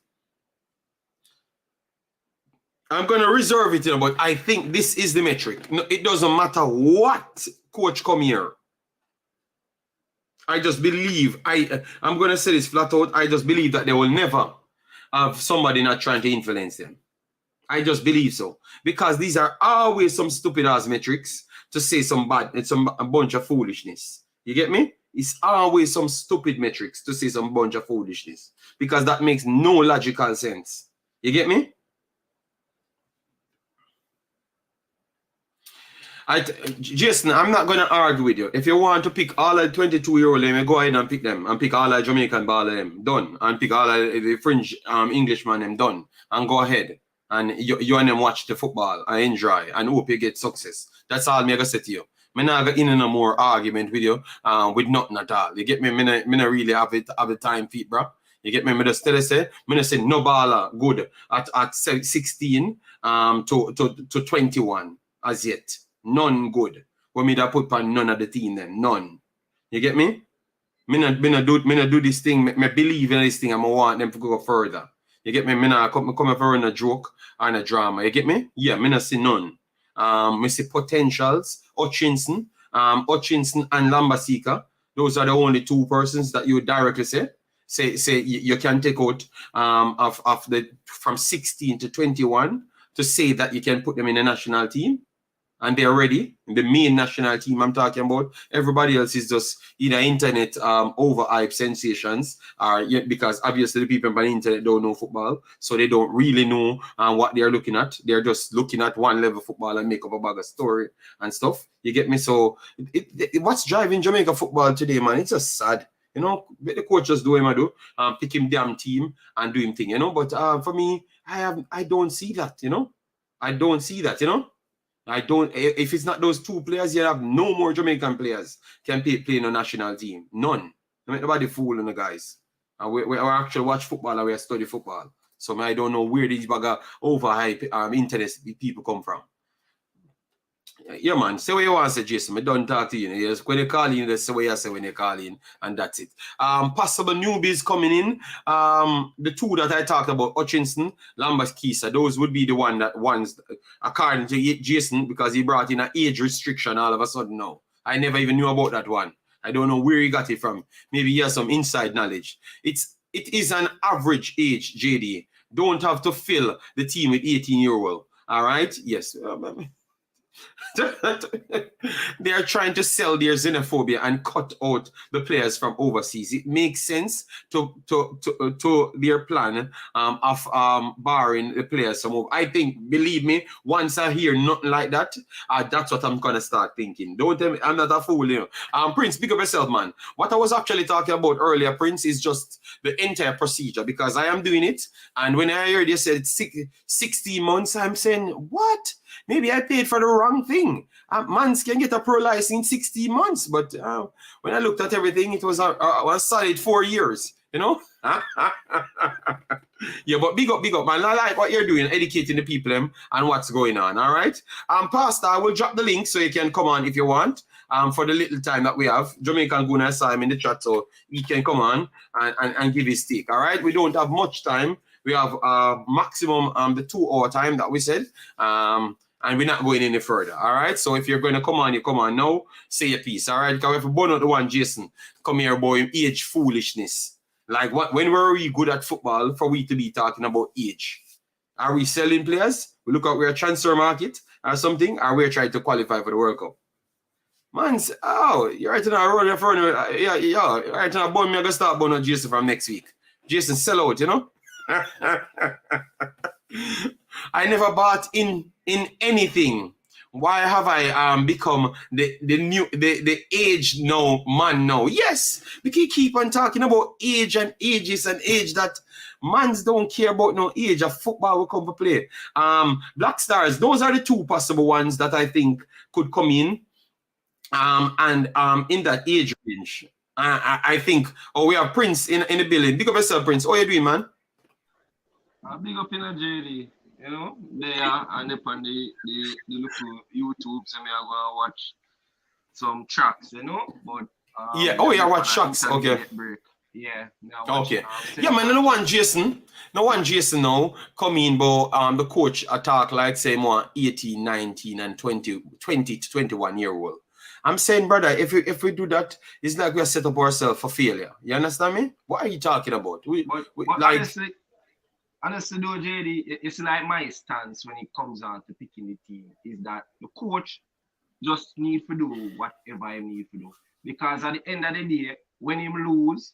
I'm going to reserve it, but I think this is the metric. No, it doesn't matter what coach come here. I just believe, I'm going to say this flat out, I just believe that they will never have somebody not trying to influence them. I just believe so. Because these are always some stupid ass metrics to say a bunch of foolishness. You get me? It's always some stupid metrics to say some bunch of foolishness. Because that makes no logical sense. You get me? Jason, I'm not going to argue with you. If you want to pick all the 22-year-old, let me go ahead and pick them. And pick all the Jamaican baller them. Done. And pick all the French Englishman them. Done. And go ahead. And you and them watch the football and enjoy. And hope you get success. That's all I'm going to say to you. I'm not going to in no more argument with you with nothing at all. You get me? I'm not really have the time feet, bro. You get me? I'm just say no baller good at 16 to 21 as yet. None good. When me that put on none of the team then. None. You get me? Me not do this thing. Me believe in this thing and I want them to go further. You get me? Me not come for a joke and a drama. You get me? Yeah, me not see none. Me see potentials. Hutchinson and Lambasika. Those are the only two persons that you would directly say you can take out of the from 16 to 21 to say that you can put them in a national team. And they're ready. The main national team I'm talking about. Everybody else is just either internet overhype sensations, or because obviously the people on the internet don't know football, so they don't really know what they're looking at. They're just looking at one level football and make up a bag of story and stuff. You get me? So what's driving Jamaica football today, man? It's just sad. You know, the coach just do him I do, pick him damn team and do him thing. You know, but for me, I don't see that. You know, I don't see that. You know. I don't. If it's not those two players, you have no more Jamaican players can play in a national team. None. Nobody fooling the guys. And we actually watch football and we study football. So I don't know where these bag of overhype internet people come from. Yeah, man. Say what you want to say, Jason. I don't talk to you. Yes, when you call in, that's the way I say when you call in, and that's it. Possible newbies coming in. The two that I talked about, Hutchinson, Lambas Kisa, those would be the ones according to Jason, because he brought in an age restriction all of a sudden now. I never even knew about that one. I don't know where he got it from. Maybe he has some inside knowledge. It is an average age, JD. Don't have to fill the team with 18-year-old. All right? Yes. They are trying to sell their xenophobia and cut out the players from overseas. It makes sense to their plan of barring the players from over. I think, believe me, once I hear nothing like that, that's what I'm gonna start thinking. Don't tell me I'm not a fool, you know. Prince, pick up yourself, man. What I was actually talking about earlier, Prince, is just the entire procedure, because I am doing it, and when I heard you said 16 months, I'm saying, what? Maybe I paid for the wrong thing. Mans can get a pro license in 16 months, but when I looked at everything, it was a solid 4 years, you know? Yeah, but big up, man. I like what you're doing, educating the people and what's going on, all right? Pastor, I will drop the link so you can come on if you want. For the little time that we have, Jamaican Guna saw him in the chat, so he can come on and give his take, all right? We don't have much time. We have maximum the 2 hour time that we said. And we're not going any further, all right? So if you're going to come on, you come on now, say your piece, all right? Because if we burn out the one, Jason, come here, boy, age foolishness. Like, when were we good at football for we to be talking about age? Are we selling players? We look at we're a transfer market or something, or we're trying to qualify for the World Cup? Man, you're right now, running for you're right now, boy, I'm going to start burning out Jason from next week. Jason, sell out, you know? I never bought in anything. Why have I become the age now man now? Yes, we can keep on talking about age and ages and age that mans don't care about no age of football will come to play. Black Stars, those are the two possible ones that I think could come in and in that age range. I think, we have Prince in the building. Big up yourself, Prince. How you doing, man? Big up in a JD, you know, there and up on the local YouTube, so me I go and watch some tracks, you know, but yeah, watch tracks, okay. Yeah, okay. Yeah, man, no one Jason now come in, but the coach attack like say more 18, 19 and 20 to 21 year old. I'm saying, brother, if we do that, it's like we are set up ourselves for failure. You understand me? What are you talking about? But like honestly, though, JD, it's like my stance when it comes on to picking the team is that the coach just need to do whatever he need to do. Because at the end of the day, when him lose,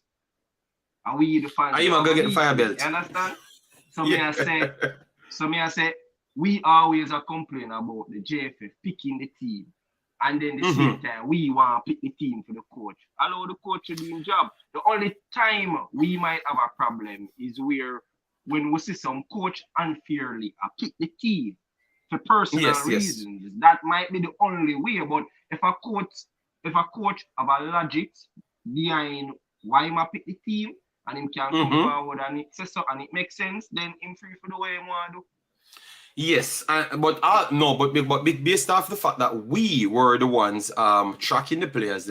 and we the fans, I'm gonna get the fire belt. You understand? So me I say, we always are complaining about the JFF picking the team and then the same time we want to pick the team for the coach. Allow the coach to do his job. The only time we might have a problem is where when we see some coach unfairly pick the team for personal reasons. That might be the only way. But if a coach have a logic behind why him pick the team and him can come forward and it says so and it makes sense, then him free for the way he want to do. Yes, but based off the fact that we were the ones tracking the players,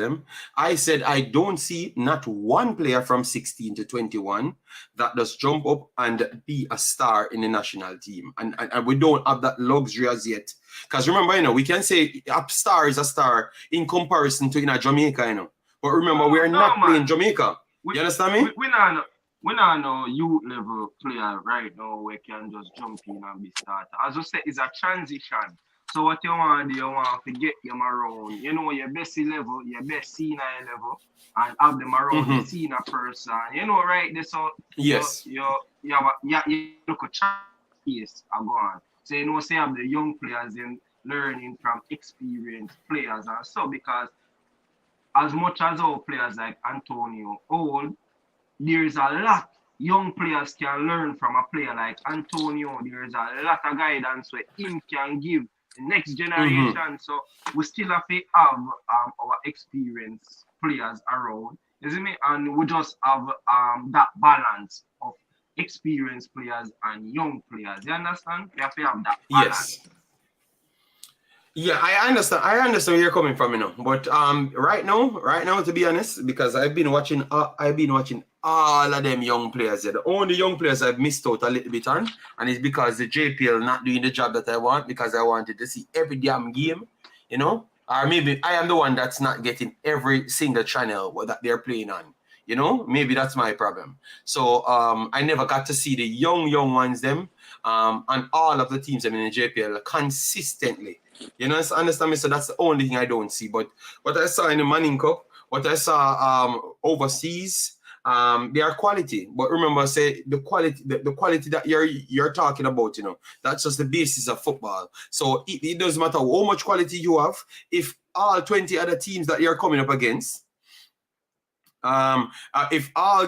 I said I don't see not one player from 16 to 21 that does jump up and be a star in the national team, and we don't have that luxury as yet. Because remember, we can say a star is a star in comparison to Jamaica, but remember we are not playing Jamaica. You understand me? We not no youth level player right now we can just jump in and be starter. As I said, it's a transition. So what you want to do, you want to get them around, your best level, your best senior level, and have them around the senior person. Right? So yes. You look at chance and go on. So say have the young players then learning from experienced players and so because as much as our players like Antonio old, there's a lot young players can learn from a player like Antonio. There's a lot of guidance where him can give the next generation. So we still have to have our experienced players around, isn't it? And we just have that balance of experienced players and young players. You understand? We have to have that balance. Yes. Yeah, I understand where you're coming from, But right now, to be honest, because I've been watching all of them young players. The only young players I've missed out a little bit on, and it's because the JPL not doing the job that I want, because I wanted to see every damn game, or maybe I am the one that's not getting every single channel that they're playing on. Maybe that's my problem. So I never got to see the young ones and all of the teams in the JPL consistently. Understand me? So that's the only thing I don't see. But what I saw in the Manning Cup, what I saw overseas, they are quality. But remember, say the quality that you're talking about, that's just the basis of football. So it doesn't matter how much quality you have, if all 20 other teams that you're coming up against, if all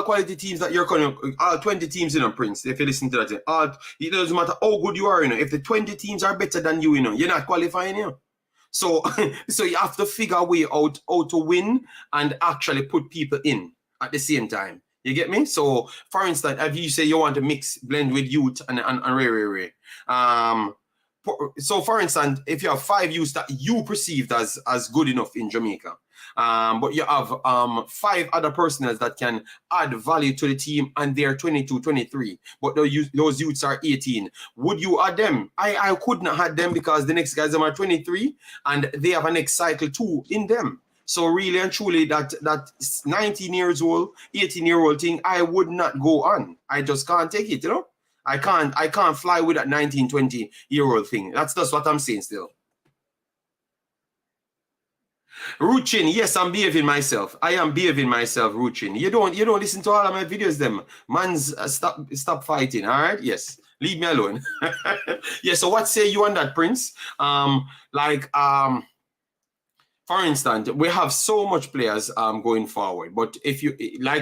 quality teams that you're coming, all 20 teams, Prince, if you listen to that, it doesn't matter how good you are, if the 20 teams are better than you, you're not qualifying, So, so you have to figure a way out how to win and actually put people in at the same time. You get me? So, for instance, if you say you want to blend with youth and Ray. So, for instance, if you have 5 youths that you perceived as good enough in Jamaica, but you have 5 other personnel that can add value to the team and they're 22, 23, but those youths are 18. Would you add them? I could not add them because the next guys are 23 and they have a next cycle too in them. So really and truly that 19 years old, 18-year-old thing, I would not go on. I just can't take it, I can't fly with that 19, 20-year-old thing. That's just what I'm saying still. Ruchin, yes, I'm behaving myself. I am behaving myself, Ruchin. You don't listen to all of my videos, them. Man's stop fighting, all right? Yes. Leave me alone. Yeah, so what say you on that, Prince? For instance, we have so much players going forward. But if you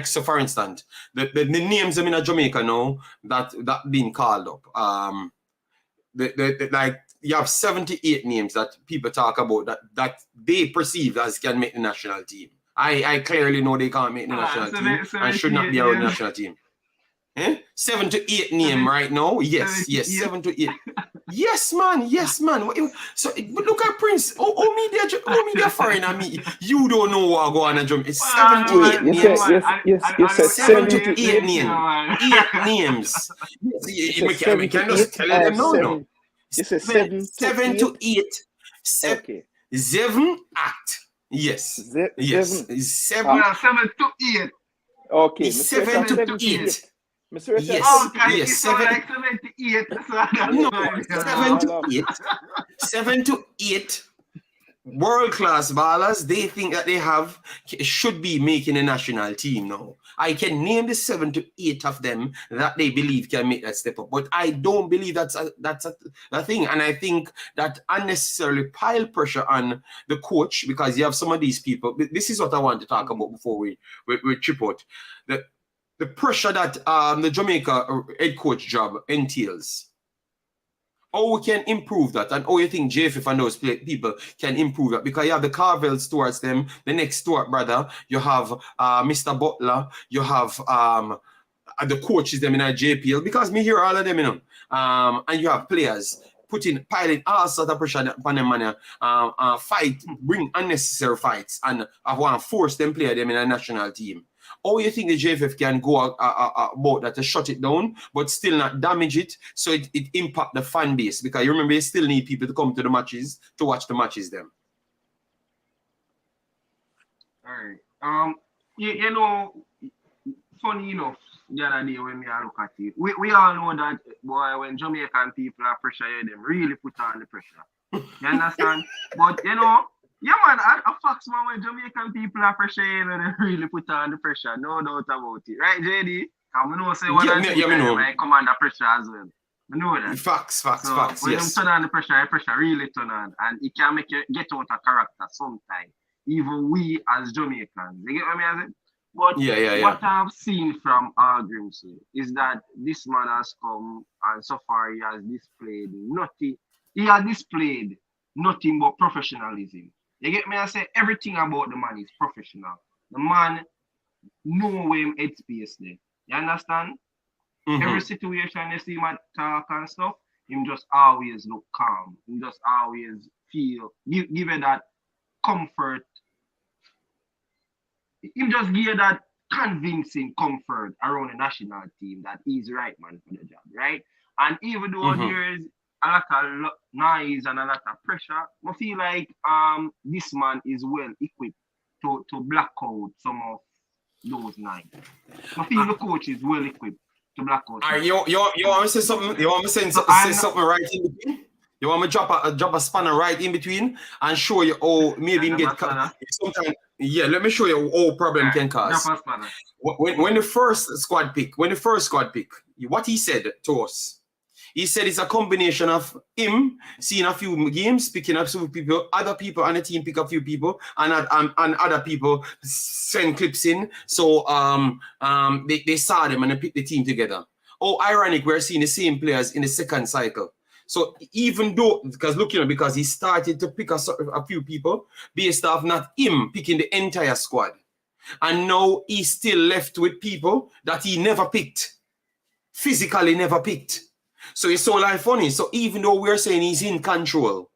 so for instance, the names in Jamaica now that being called up. You have 78 names that people talk about that they perceive as can make the national team. I clearly know they can't make the national team and should not be our national team. 7 to 8 names right now. Yes, 7 to 8. Yes, man. So look at Prince. Media foreign and me. You don't know what go on a drum. It's 7 to 8 names. Yes, 7 to 8 names. 8 names. We can just tell them no. It's a 7 to 8. Okay. 7 act. Yes. 7 to 8. Okay. 7 to 8. Mr. Yes, 7 to 8. No, 7 to 8. 7 to 8 world-class ballers they think that they should be making a national team now. I can name the 7 to 8 of them that they believe can make that step up. But I don't believe that's a thing. And I think that unnecessarily pile pressure on the coach, because you have some of these people. This is what I want to talk about before we chip out. The pressure that the Jamaica head coach job entails. How we can improve that, and how you think JFF and those people can improve that, because you have the Carvels towards them, the next Stuart brother, you have Mr. Butler, you have the coaches them in a JPL, because me hear all of them, you know, and you have players piling all sorts of pressure upon them, man, fight, bring unnecessary fights, and I want to force them play them in a national team. How you think the JFF can go about that to shut it down, but still not damage it, so it impact the fan base? Because you remember, you still need people to come to the matches, to watch the matches them. All right. You know, funny enough, the other day when I look at it, we all know that, boy, when Jamaican people are pressure, them really put on the pressure. You understand? But, you know, yeah, man, a facts, man, when Jamaican people are pressure, and they really put on the pressure, no doubt about it. Right, JD? Because we know, say, one or two times, I come under pressure as well. We know that. Facts, so facts, when yes. them turn on the pressure really turn on. And it can make you get out of character sometimes. Even we as Jamaicans. You get what I mean? But what I've seen from Hallgrímsson is that this man has come, and so far he has displayed nothing. He has displayed nothing but professionalism. You get me? I say everything about the man is professional. The man know where him headspace there. You understand? Mm-hmm. Every situation you see him talk and stuff, him just always look calm. Him just always feel, give you that comfort. Him just give you that convincing comfort around the national team that he's right man for the job, right? And even though there is a lot of noise and a lot of pressure, I feel like this man is well equipped to block out some of those noise. I feel the coach is well equipped to block out. You want me to say something? You want me to say something right in between? You want me to drop a spanner right in between and show you how maybe get sometimes. Yeah, let me show you how problem can cause. When the first squad pick, what he said to us. He said it's a combination of him seeing a few games, picking up some people, other people on the team pick up a few people, and other people send clips in. So they saw them and they picked the team together. Oh, ironic, we're seeing the same players in the second cycle. So even though, because he started to pick a few people based off not him picking the entire squad. And now he's still left with people that he never picked, physically never picked. So it's so like funny. So even though we're saying he's in control,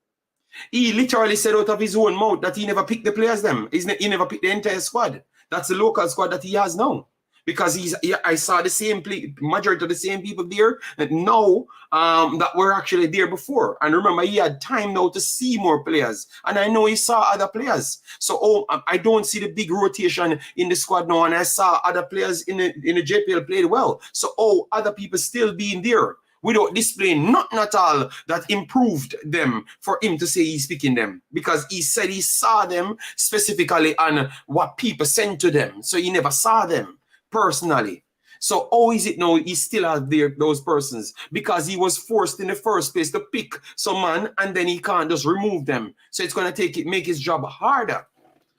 he literally said out of his own mouth that he never picked the players them. He never picked the entire squad. That's the local squad that he has now. Because I saw the same majority of the same people there that now that were actually there before. And remember, he had time now to see more players. And I know he saw other players. So I don't see the big rotation in the squad now. And I saw other players in the JPL played well. So other people still being there without displaying nothing at all that improved them for him to say he's picking them. Because he said he saw them specifically on what people sent to them. So he never saw them personally. So how is it now he still has those persons? Because he was forced in the first place to pick some man and then he can't just remove them. So it's going to make his job harder.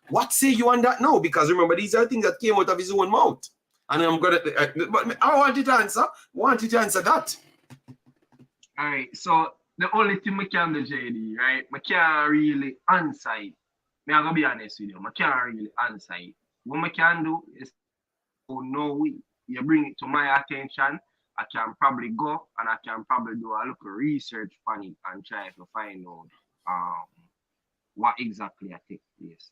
What say you on that now? Because remember, these are things that came out of his own mouth. And I'm going to, but I want you to answer that. All right, so the only thing I can do, JD, right? I can't really answer it. I'm going to be honest with you. I can't really answer it. What I can do is, you bring it to my attention, I can probably go and I can probably do a little research on it and try to find out what exactly takes place.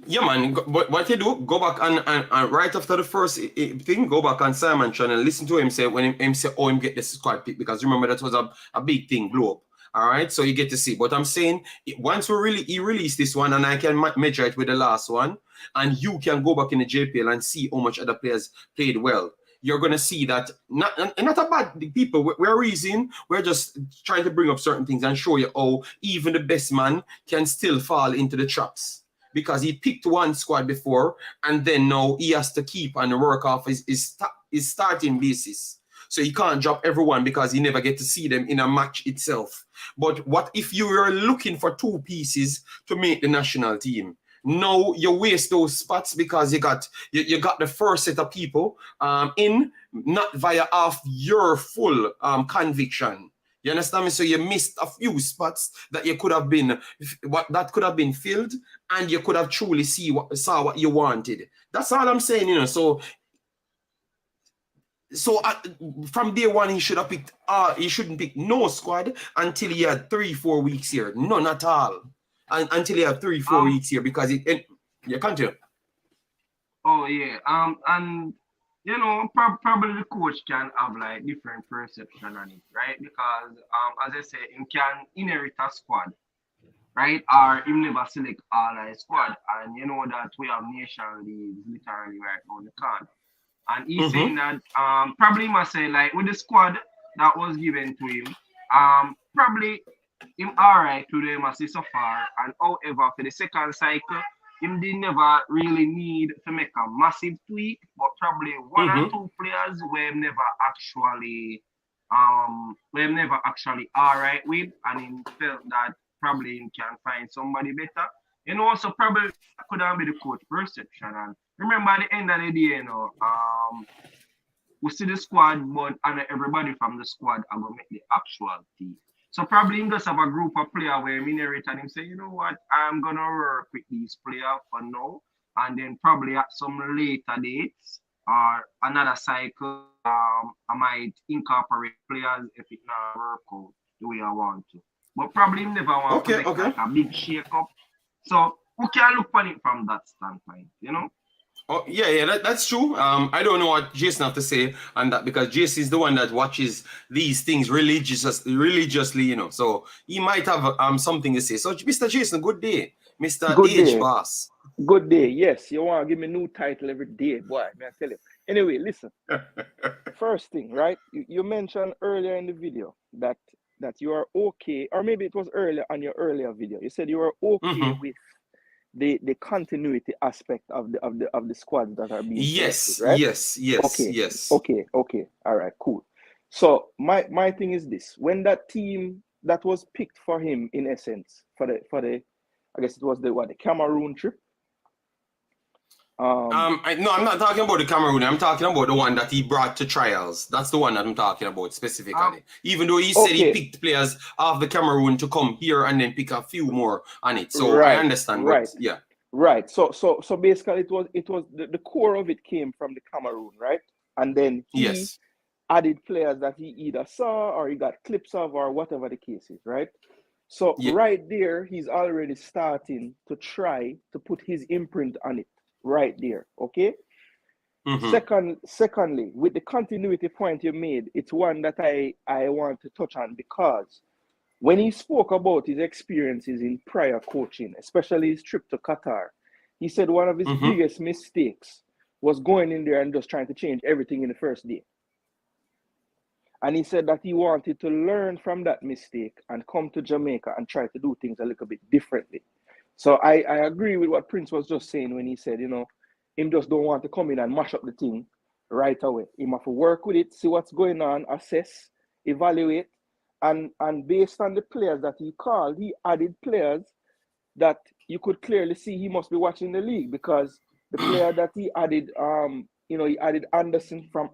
Yeah, man. But what you do, go back and right after the first thing, go back on Simon channel and listen to him say when him say, him get the squad pick, because remember that was a big thing, blow up. All right, so you get to see. But I'm saying once he released this one, and I can measure it with the last one, and you can go back in the JPL and see how much other players played well. You're gonna see that not a bad people. We're reasoning. We're just trying to bring up certain things and show you how even the best man can still fall into the traps. because he picked one squad before, and then now he has to keep and work off his starting basis. So he can't drop everyone because he never get to see them in a match itself. But what if you were looking for 2 pieces to make the national team? No, you waste those spots because you got the first set of people in, not via half your full conviction. You understand me? So you missed a few spots that you could have been filled, and you could have truly saw what you wanted. That's all I'm saying, you know. So from day one, he should have picked. He shouldn't pick no squad until he had 3-4 weeks here. None at all. Until he had 3-4 weeks here, because you continue. Oh yeah. And you know, probably the coach can have like different perception on it, right? Because as I say, he can inherit a squad, right? Or he never select all a squad, and you know that we have nation leagues literally right on the card. And he's saying that probably must say like with the squad that was given to him, probably him alright to them as so far. And however, for the second cycle, him did never really need to make a massive tweak, but probably one or two players were never actually alright with, and he felt that probably he can find somebody better. You know, so probably could have been the coach perception. And remember at the end of the day, you know, we see the squad, but everybody from the squad are gonna make the actual team. So probably he just have a group of players where he narrate and him say, you know what, I'm gonna work with these players for now, and then probably at some later dates or another cycle, I might incorporate players if it not work out the way I want to. But probably he never want to make like a big shake up. So we can look on it from that standpoint, you know? Oh yeah, that's true. I don't know what Jason have to say on that, because Jason is the one that watches these things religiously, you know. So he might have something to say. So Mr. Jason, good day, Mr. Good H day. Boss. Good day. Yes, you want to give me a new title every day, boy. May I tell you? Anyway, listen. First thing, right? You mentioned earlier in the video that you are okay, or maybe it was earlier on your earlier video. You said you were okay with the continuity aspect of the squads that are being selected, right? Yes. Okay. All right, cool. So my thing is this: when that team that was picked for him, in essence, for the I guess it was the Cameroon trip. No, I'm not talking about the Cameroon. I'm talking about the one that he brought to trials. That's the one that I'm talking about specifically. Even though he said he picked players off the Cameroon to come here and then pick a few more on it. So I understand. Right. But, yeah. Right. So basically, it was the core of it came from the Cameroon, right? And then he added players that he either saw or he got clips of or whatever the case is, right? So right there, he's already starting to try to put his imprint on it. Right there, okay? Secondly, with the continuity point you made, it's one that I want to touch on, because when he spoke about his experiences in prior coaching, especially his trip to Qatar, he said one of his biggest mistakes was going in there and just trying to change everything in the first day. And he said that he wanted to learn from that mistake and come to Jamaica and try to do things a little bit differently. So I agree with what Prince was just saying when he said, you know, him just don't want to come in and mash up the thing right away. He have to work with it, see what's going on, assess, evaluate, and based on the players that he called, he added players that you could clearly see he must be watching the league, because the player that he added, he added Anderson from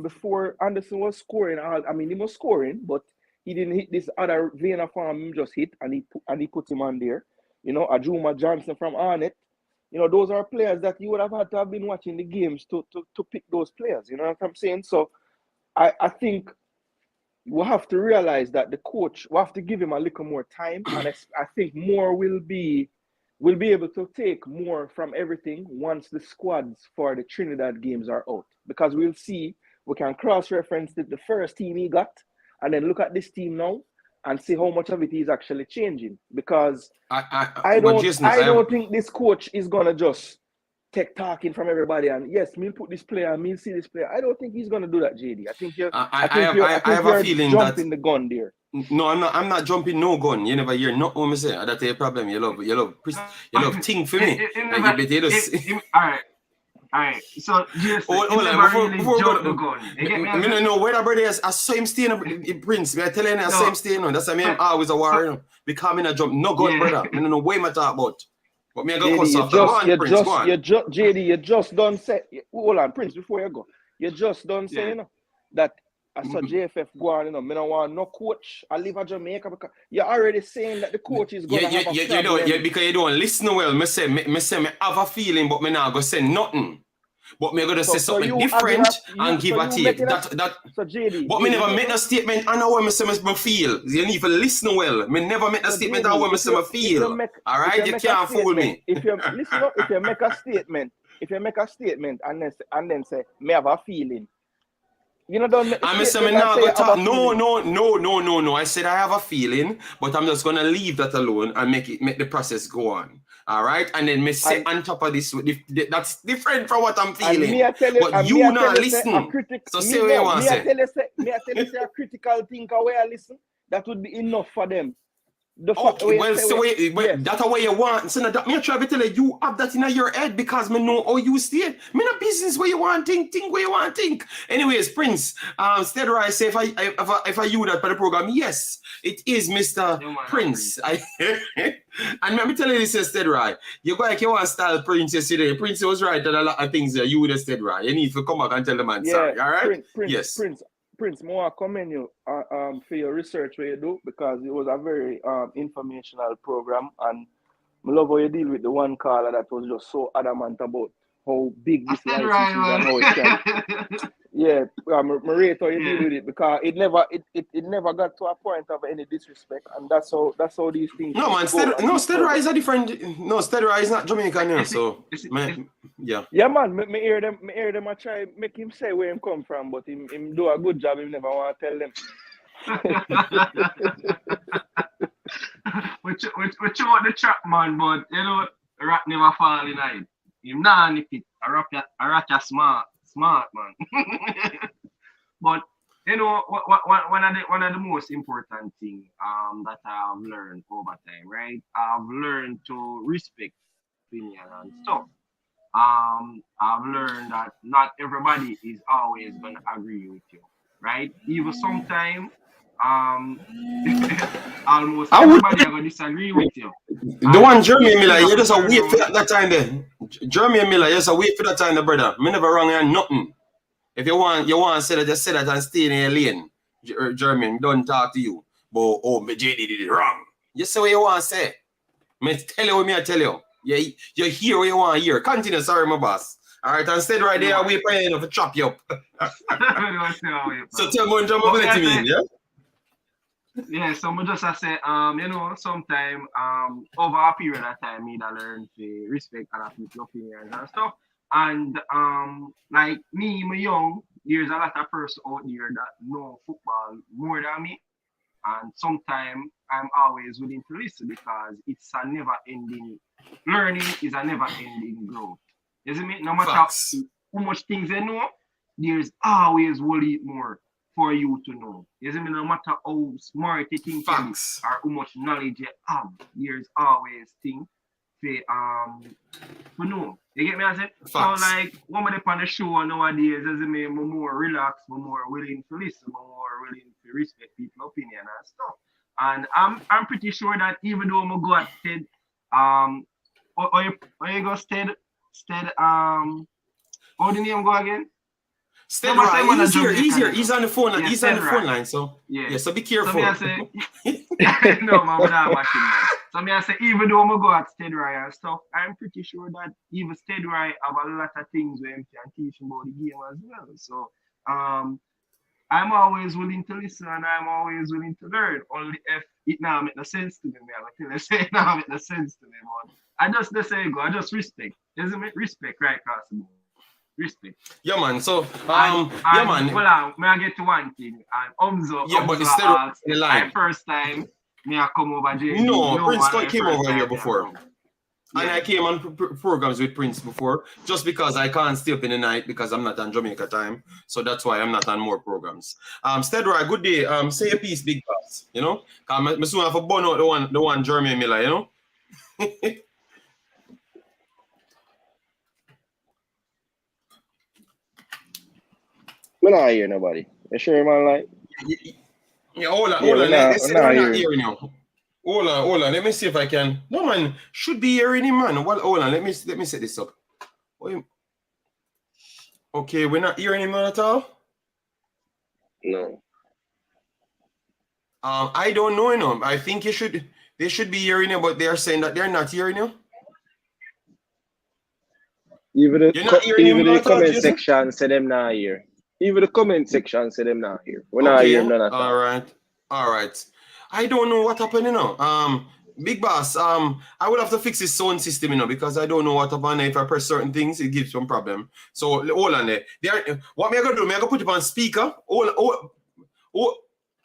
before Anderson was scoring. He was scoring, but he didn't hit this other vein of form he just hit, and he put him on there. You know, Ajuma Johnson from Arnett. You know, those are players that you would have had to have been watching the games to pick those players. You know what I'm saying? So I think we have to realize that the coach, we have to give him a little more time. And I think more will be able to take more from everything once the squads for the Trinidad games are out. Because we'll see, we can cross-reference the first team he got and then look at this team now and see how much of it is actually changing. Because I don't think this coach is gonna just tech talking from everybody and yes, me put this player, me see this player. I don't think he's gonna do that, JD. I think I have a feeling jumping the gun there. No, I'm not jumping no gun. You never hear nothing me say. That's a problem. You love thing for me. Alright. So just jump the gun. I don't know where the brother is. I saw him staying in Prince. I tell you, I saw him staying on. That's why I'm always a warrior. Because I'm in a jump. No gun, brother. I don't know where I talk about. But me I go cuss off. Go on, Prince. Go on. JD, you just done say. Hold on, Prince. Before you go, you just done say, you know, that I saw JFF go on. You know, me don't want no coach. I live in Jamaica because you're already saying that the coach is going to have a problem. Because you don't listen well. Me say me have a feeling, but me not go say nothing. But me gonna say something different and give a take. So JD, but me never make a statement and how me say me feel. You need to listen well. Me never make a statement and how me say me feel. All right, you can't fool me. If you listen up, if you make a statement and then say me have a feeling. You know, don't make I say me now go talk. No. I said I have a feeling, but I'm just gonna leave that alone and make the process go on. All right, and then me say on top of this, that's different from what I'm feeling. But you not listen. So say what you want to say. Me I tell you say a critical thinker where I listen. That would be enough for them. That's the way you want. So that me try to tell you have that in your head because me know how you stay. Me not business where you want think where you want think. Anyways, Prince, Steady Right say if I you that for the program, yes, it is Mr. Prince. And let me tell you this, Steady Right. You go like you want to style Prince yesterday. Prince was right that a lot of things that you would have Steady Right. You need to come back and tell the man sorry. All right? Prince, more commend you for your research where you do because it was a very informational program and I love how you deal with the one caller that was just so adamant about how big this license is and how it can. Yeah, I rate how you deal with it because it never got to a point of any disrespect and that's how these things. No man, Steady Right is a different. No, Steady Right is not Jamaican here, so yeah. Yeah man, me hear them I try make him say where him come from, but him do a good job. Him never want to tell them. which want the trap man, but you know, rat never fall in night. Him nah nip it. A rat smart man. But you know one of the most important thing that I have learned over time, right? I've learned to respect opinion and stuff. I've learned that not everybody is always gonna agree with you, right? Even sometimes almost everybody are gonna disagree with you. The one Jeremy Miller, you just a wait for that time there. Jeremy Miller, you just a wait for that time there, brother. Me never wrong and nothing. If you want to say that, just say that and stay in your lane. Jeremy, don't talk to you. But me JD did it wrong. You say what you want to say. Me tell you what me I tell you. You hear what you want to hear. Continue, sorry, my boss. All right, and stay right there. I wait for you to chop you up. So tell me what you mean, yeah? Yeah, so I just say, you know, sometime over a period of time, I learn to respect other people's opinions and stuff. And like me young, there's a lot of person out there that know football more than me. And sometimes I'm always willing to listen because it's a never-ending learning is a never-ending growth. You see me? No matter how much things they know, there's always more for you to know. You see me? No matter how smart you think or how much knowledge you have, there's always things to know. You get me? I said? So like when I'm on the show nowadays, you see me, I'm more relaxed, I'm more willing to listen, I'm more willing to respect people's opinion and stuff. And I'm pretty sure that even though I'm go at Stead, or you go Stead, how the name go again? Stead Right, easier. He's on the phone line. He's on the phone line, so yeah. So be careful. So me I say, no man, we're not watching that. So me I say, even though I'm go at Stead Right and stuff, I'm pretty sure that even Stead Right have a lot of things where you can teach about the game as well. So I'm always willing to listen and I'm always willing to learn. Only if it now make no sense to me, I say it now make no sense to me, man. I just say go, I just respect. Isn't it? Respect right across the board. Respect. Yeah, man. So, yeah, man. Well, may I get to one thing? And but instead of the line, first time, may I come over here? No, Prince came over here before. And I came on programs with Prince before, just because I can't stay up in the night because I'm not on Jamaica time. So that's why I'm not on more programs. Stedroy, good day. Say a piece, Big Boss. You know, I soon have to burn out the one Jeremy Miller. You know. We not hear nobody. You sure, man? Like, yeah, hold on. They say we're not hearing you. Hold on. Let me see if I can. No, man, should be hearing him, man. Well, hold on. Let me set this up. Okay, we're not hearing him at all. No. I don't know, you know. I think they should be hearing you, but they are saying that they're not hearing you. Even the comment section say them not here. Even the comment section say them not here. We're not hearing none at all. All right. I don't know what happened, you know. Big Boss, I will have to fix his sound system, you know, because I don't know what happened. If I press certain things, it gives some problem. So hold on there. What am I gonna do? Am I gonna put it on speaker?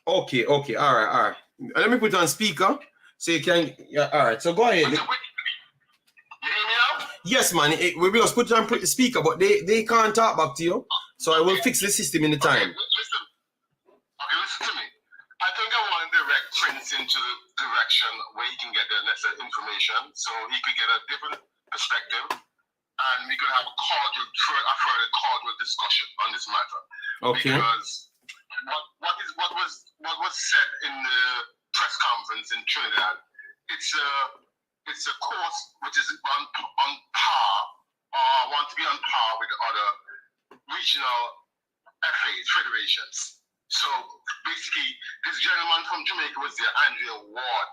Okay. All right. Let me put it on speaker so you can. Yeah, all right. So go ahead. You hear me now? Yes, man. We will just put it on speaker, but they can't talk back to you. So I will fix the system in the time. Listen to me. I think I want to direct Prince into the direction where he can get the necessary information, so he could get a different perspective, and we could have a further cordial discussion on this matter. Okay. Because what was said in the press conference in Trinidad, it's a course which is on par, or want to be on par with other regional FAs, federations. So basically, this gentleman from Jamaica was there, Andrea Ward.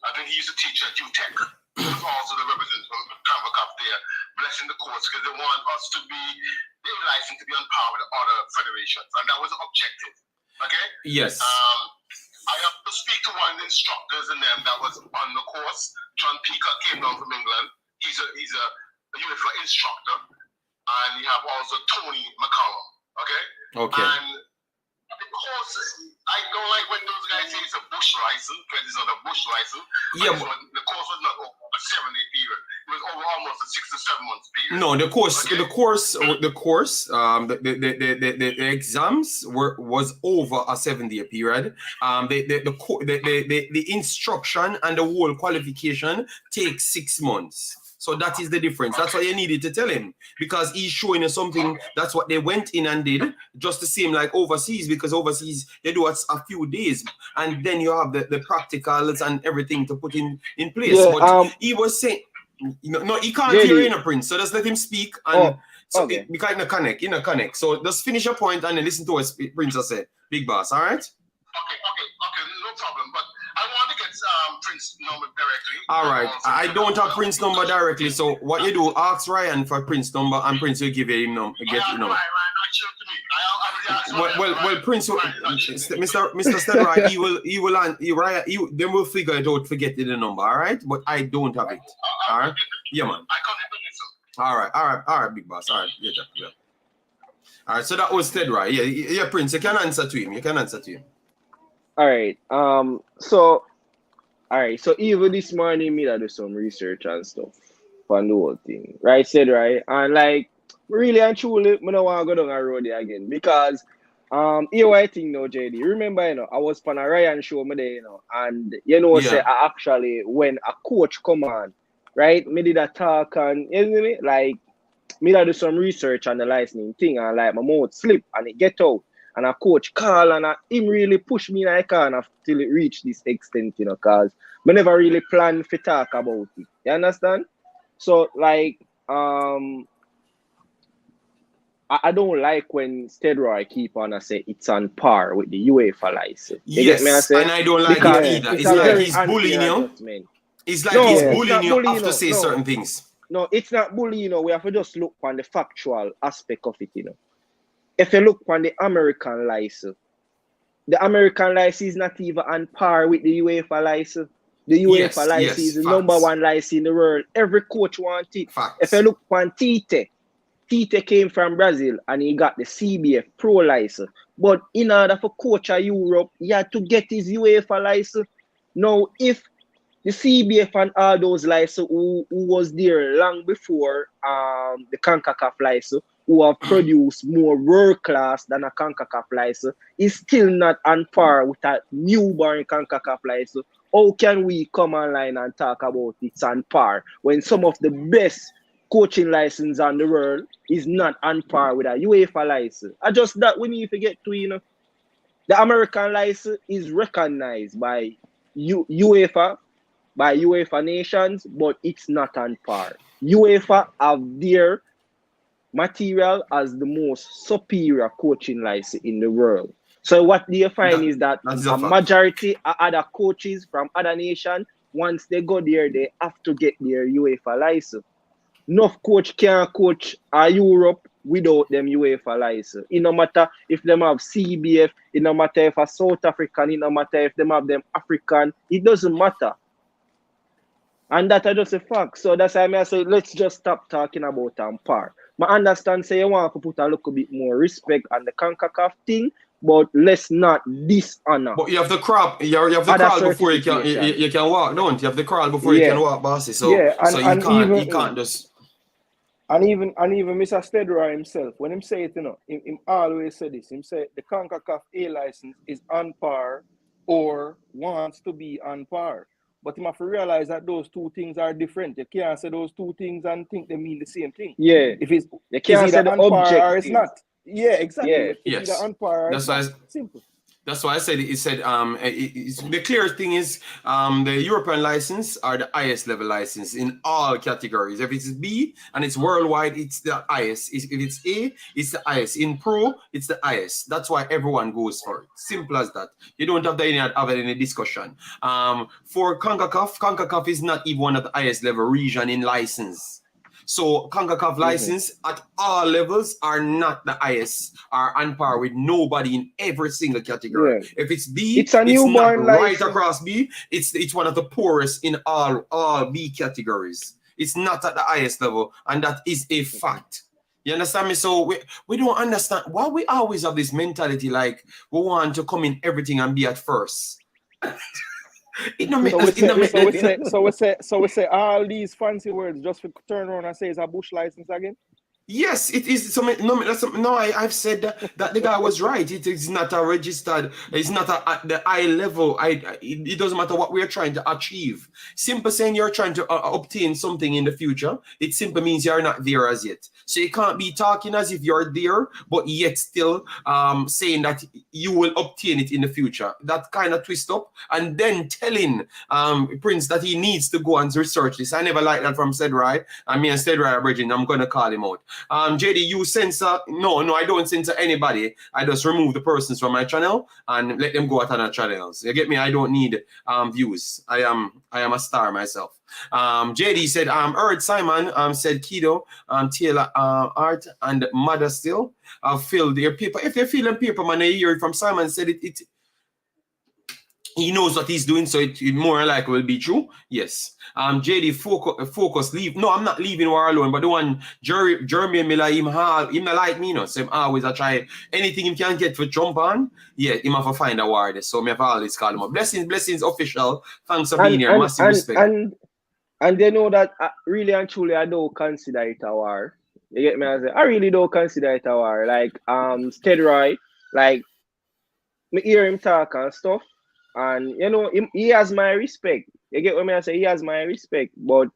I think he used to teach at UTech. He was also the representative from Concacaf there, blessing the course because they want us to be licensed to be on par with other federations, and that was the objective. Okay? Yes. I have to speak to one of the instructors and them that was on the course. John Peacock came down from England. He's a UFA instructor, and you have also Tony McCallum. Okay. And the course, I don't like when those guys say it's a bush license, because it's not a bush license. Yeah, but the course was not over a 7-day period. It was over almost a 6 to 7 months period. No, the exams was over a 7-day period. The instruction and the whole qualification takes 6 months. So that is the difference. That's why you needed to tell him, because he's showing you something. That's what they went in and did, just the same like overseas, because overseas they do a few days and then you have the practicals and everything to put in place. Yeah, but he was saying, no, he can't hear in a Prince, so just let him speak. And because in a connect. So just finish your point and then listen to what Prince has said. Big Boss, all right? Okay, no problem. But I want to get Prince number directly. All right. I don't have Prince number directly, so what you do, ask Ryan for Prince number, and Prince will give you him number. Well, Prince, Mr. Stedroy, then we'll figure it out. Forget the number, all right? But I don't have it. All right. Yeah, man. All right, Big Boss. All right. Yeah. All right. So that was Stedroy. Yeah, Prince. You can answer to him. All right. So even this morning, me do some research and stuff on the whole thing, right? Said right, and like really and truly, I don't want to go down the road there again because here what I think now, JD. Remember, I was on a Ryan show me there, and say I actually when a coach come on, right? Me did a talk and like me do some research on the licensing thing, and like my mouth slip and it get out. And a coach call and him really push me in a corner till it reach this extent, because I never really planned to talk about it. You understand? So like I don't like when Stedroy keep on and say it's on par with the UEFA license. You get me? I say? And I don't like that either. It's like he's bullying you. It's like he's bullying you after say certain things. No, it's not bullying, we have to just look on the factual aspect of it, If you look on the American license is not even on par with the UEFA license. The UEFA license is the number 1 license in the world. Every coach wants it. Facts. If you look on Tite came from Brazil and he got the CBF Pro license. But in order for coach of Europe, he had to get his UEFA license. Now, if the CBF and all those licenses who was there long before the Concacaf license, who have produced more world class than a Concacaf license, is still not on par with a newborn Concacaf license. How can we come online and talk about it's on par when some of the best coaching license on the world is not on par with a UEFA license? I just that we need to get to, you know, the American license is recognized by UEFA, by UEFA nations, but it's not on par. UEFA have their material as the most superior coaching license in the world. So what do you find is that a majority of other coaches from other nations, once they go there, they have to get their UEFA license. Enough coach can't coach Europe without them UEFA license. It no matter if them have CBF, it no matter if a South African, it no matter if them have them African, it doesn't matter. And that is just a fact. So that's why I say let's just stop talking about on par. I understand say you want to put a little bit more respect on the Concacaf thing, but let's not dishonor. But you have to crawl. You have to crawl before you can walk, don't you? You have to crawl before you can walk, bossy. So so you can't just. And even Mr. Stedroy himself, when him say it, you know, him always say this. Him say the Concacaf A license is on par or wants to be on par. But you have to realize that those two things are different. You can't say those two things and think they mean the same thing. Yeah. If it's you can't say the object or it's not. Yeah, exactly. Yeah. It's either on par or that's why simple. That's why I said the clear thing is the European license are the highest level license in all categories. If it's B and it's worldwide, it's the highest. If it's A, it's the highest. In pro, it's the highest. That's why everyone goes for it. Simple as that. You don't have to have any discussion. For CONCACAF is not even one of the highest level region in license. So CONCACAF license at all levels are not the highest, are on par with nobody in every single category. Yeah. If it's B, it's a newborn license. Right across B, it's one of the poorest in all B categories. It's not at the highest level, and that is a fact. You understand me? So we don't understand why we always have this mentality like we want to come in everything and be at first. So we say all these fancy words just to turn around and say it's a bush license again? Yes, it is. So I've said that the guy was right. It is not a registered. It's not at the high level. It doesn't matter what we're trying to achieve. Simple saying you're trying to obtain something in the future. It simply means you're not there as yet. So you can't be talking as if you're there, but yet still saying that you will obtain it in the future. That kind of twist up and then telling Prince that he needs to go and research this. I never liked that from Stedroy. And me and Stedroy are bridging. I'm gonna call him out. JD, you censor? No, I don't censor anybody. I just remove the persons from my channel and let them go at other channels. You get me? I don't need views. I am a star myself. JD said, heard Simon said Kido, Taylor Art and Mother still filled their paper. If they're filling paper, man, I hear it from Simon said it he knows what he's doing, so it more likely will be true. Yes. JD focus leave. No, I'm not leaving war alone, but the one Jeremy Miller, him not like me, you know. So him always I try anything he can get for jump on. Yeah, him have to find a war there. So me have always call him up. Blessings official. Thanks for being here. Massive respect. And they know that really and truly I don't consider it a war. You get me? I really don't consider it a war. Like Stedroy, like me hear him talk and stuff. And you know, he has my respect. You get what I say? He has my respect, but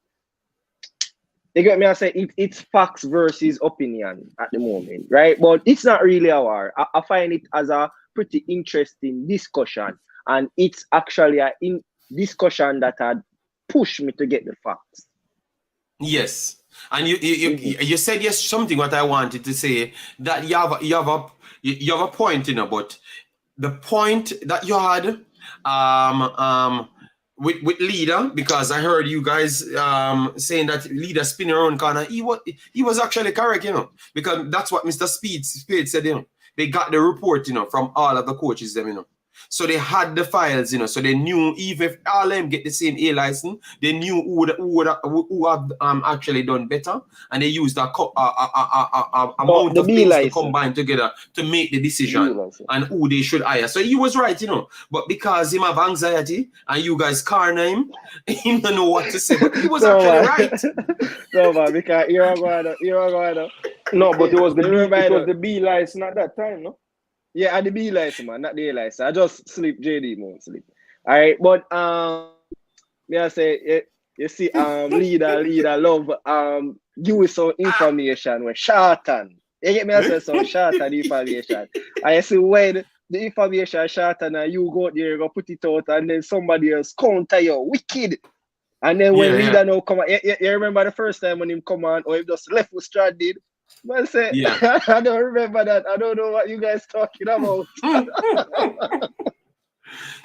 you get me? I say it's facts versus opinion at the moment, right? But it's not really a war. I find it as a pretty interesting discussion, and it's actually a discussion that had pushed me to get the facts. Yes, and you said yes something what I wanted to say that you have a point, you know, but the point that you had. With Leader, because I heard you guys saying that Leader spinning around corner. He was actually correct, you know, because that's what Mr. Spade said, you know. They got the report, you know, from all of the coaches, them, you know. So they had the files, you know, so they knew even if all them get the same A license, they knew who have actually done better, and they used a amount the of B things to license. combine together to make the decision and who they should hire. So he was right, you know, but because him have anxiety and you guys corner him, he don't know what to say, but he was actually right. No man, because you're going. No, but it was the the B license at that time, no? Yeah, at the B license, man, not the A license. I just sleep, JD, man, sleep. All right, but me I say, you see, leader, love, give you some information with shorten. You get me? I say some shorten information. I see when the information shorten and you go there, you go put it out, and then somebody else counter you, wicked. And then when leader now come on, you remember the first time when him come on, or he just left with stranded. Man say, I don't remember that. I don't know what you guys talking about.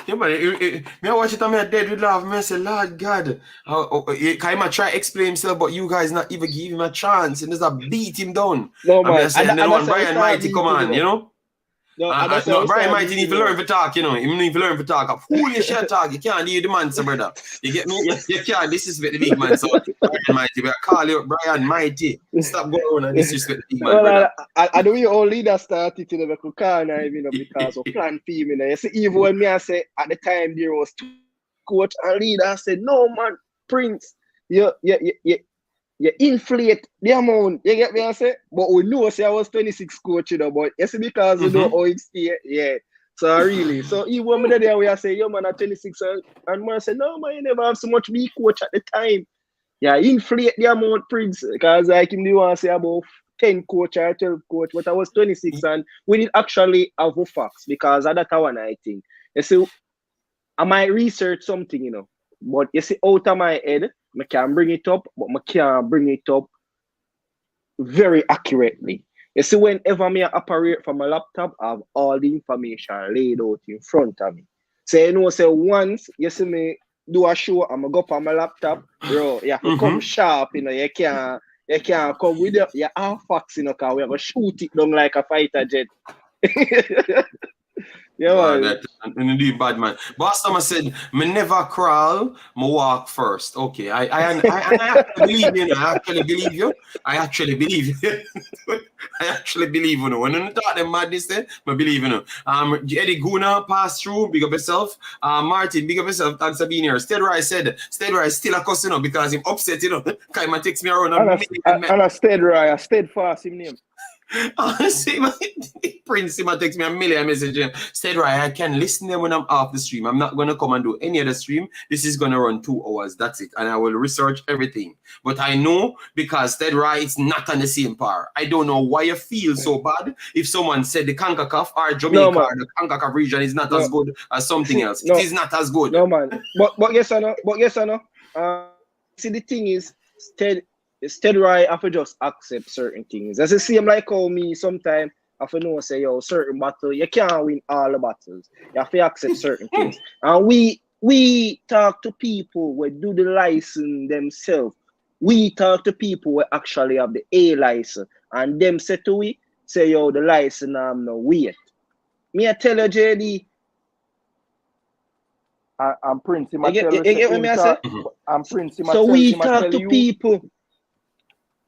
Yeah, but me I watch it and me dead with laugh. Me say, Lord God, can I try explain himself, but you guys not even give him a chance and just beat him down. No man, and then when Brian Mighty come on, you know. No, Brian Mighty need to learn to talk, you know. He need to learn to talk. Who you should talk? You can't do the man, so brother. You get me? You can't disrespect the big man. So Brian Mighty, we call you Brian Mighty. Stop going on and disrespect the big man, brother. I know your old leader started to the corner, you know, because of plan team, you know. You see, even when me I say at the time there was two coach and leader, I said, no man, Prince, you inflate the amount, you get me I say? But we know say I was 26 coach, you know, but you see because you know how it's here, yeah. So really, so even when me there we I say, yo man at 26 and man say, no man, you never have so much be coach at the time. Yeah, inflate the amount, Prince, because like him do want to say about 10 coach or 12 coach, but I was 26 and we did actually have a facts because at that one I think. You see, I might research something, you know, but you see out of my head, I can bring it up, but I can't bring it up very accurately. You see, whenever I operate from my laptop, I have all the information laid out in front of me. So you know, say once you see me do a show, I'm gonna go up on my laptop, bro. You have to come sharp, you know. You can't come with your half facts, you know, because we're gonna shoot it down like a fighter jet. Yeah, man. Indeed, bad man. Boston said, me never crawl, me walk first. Okay, I actually believe you. I actually believe you. I actually believe you. I actually believe you. When you talk them madness, I believe you. Eddie Guna passed through. Big up yourself. Martin, big up yourself. Thanks for being here. Steadray said, Steadray is still a cuss, you know, because him upset, you know. Kaima takes me around. And a Steadray, a steadfast him name. Honestly, Prince takes me a million messages. Said right, I can listen to them when I'm off the stream. I'm not gonna come and do any other stream. This is gonna run 2 hours. That's it, and I will research everything. But I know because Ted Right is not on the same par. I don't know why you feel so bad if someone said the Concacaf or Jamaica or the Concacaf region is not as good as something else. It is not as good. No man. But yes or no. See, the thing is, Steady right, I have to just accept certain things. As the same like how me sometimes I have to know say, yo, certain battle, you can't win all the battles. You have to accept certain things. And we talk to people who do the license themselves. We talk to people who actually have the A license. And them say to we, say, yo, the license I'm no wait. Me I tell you, JD. I'm Prince. You get what me I say? I'm Prince. So we talk to people.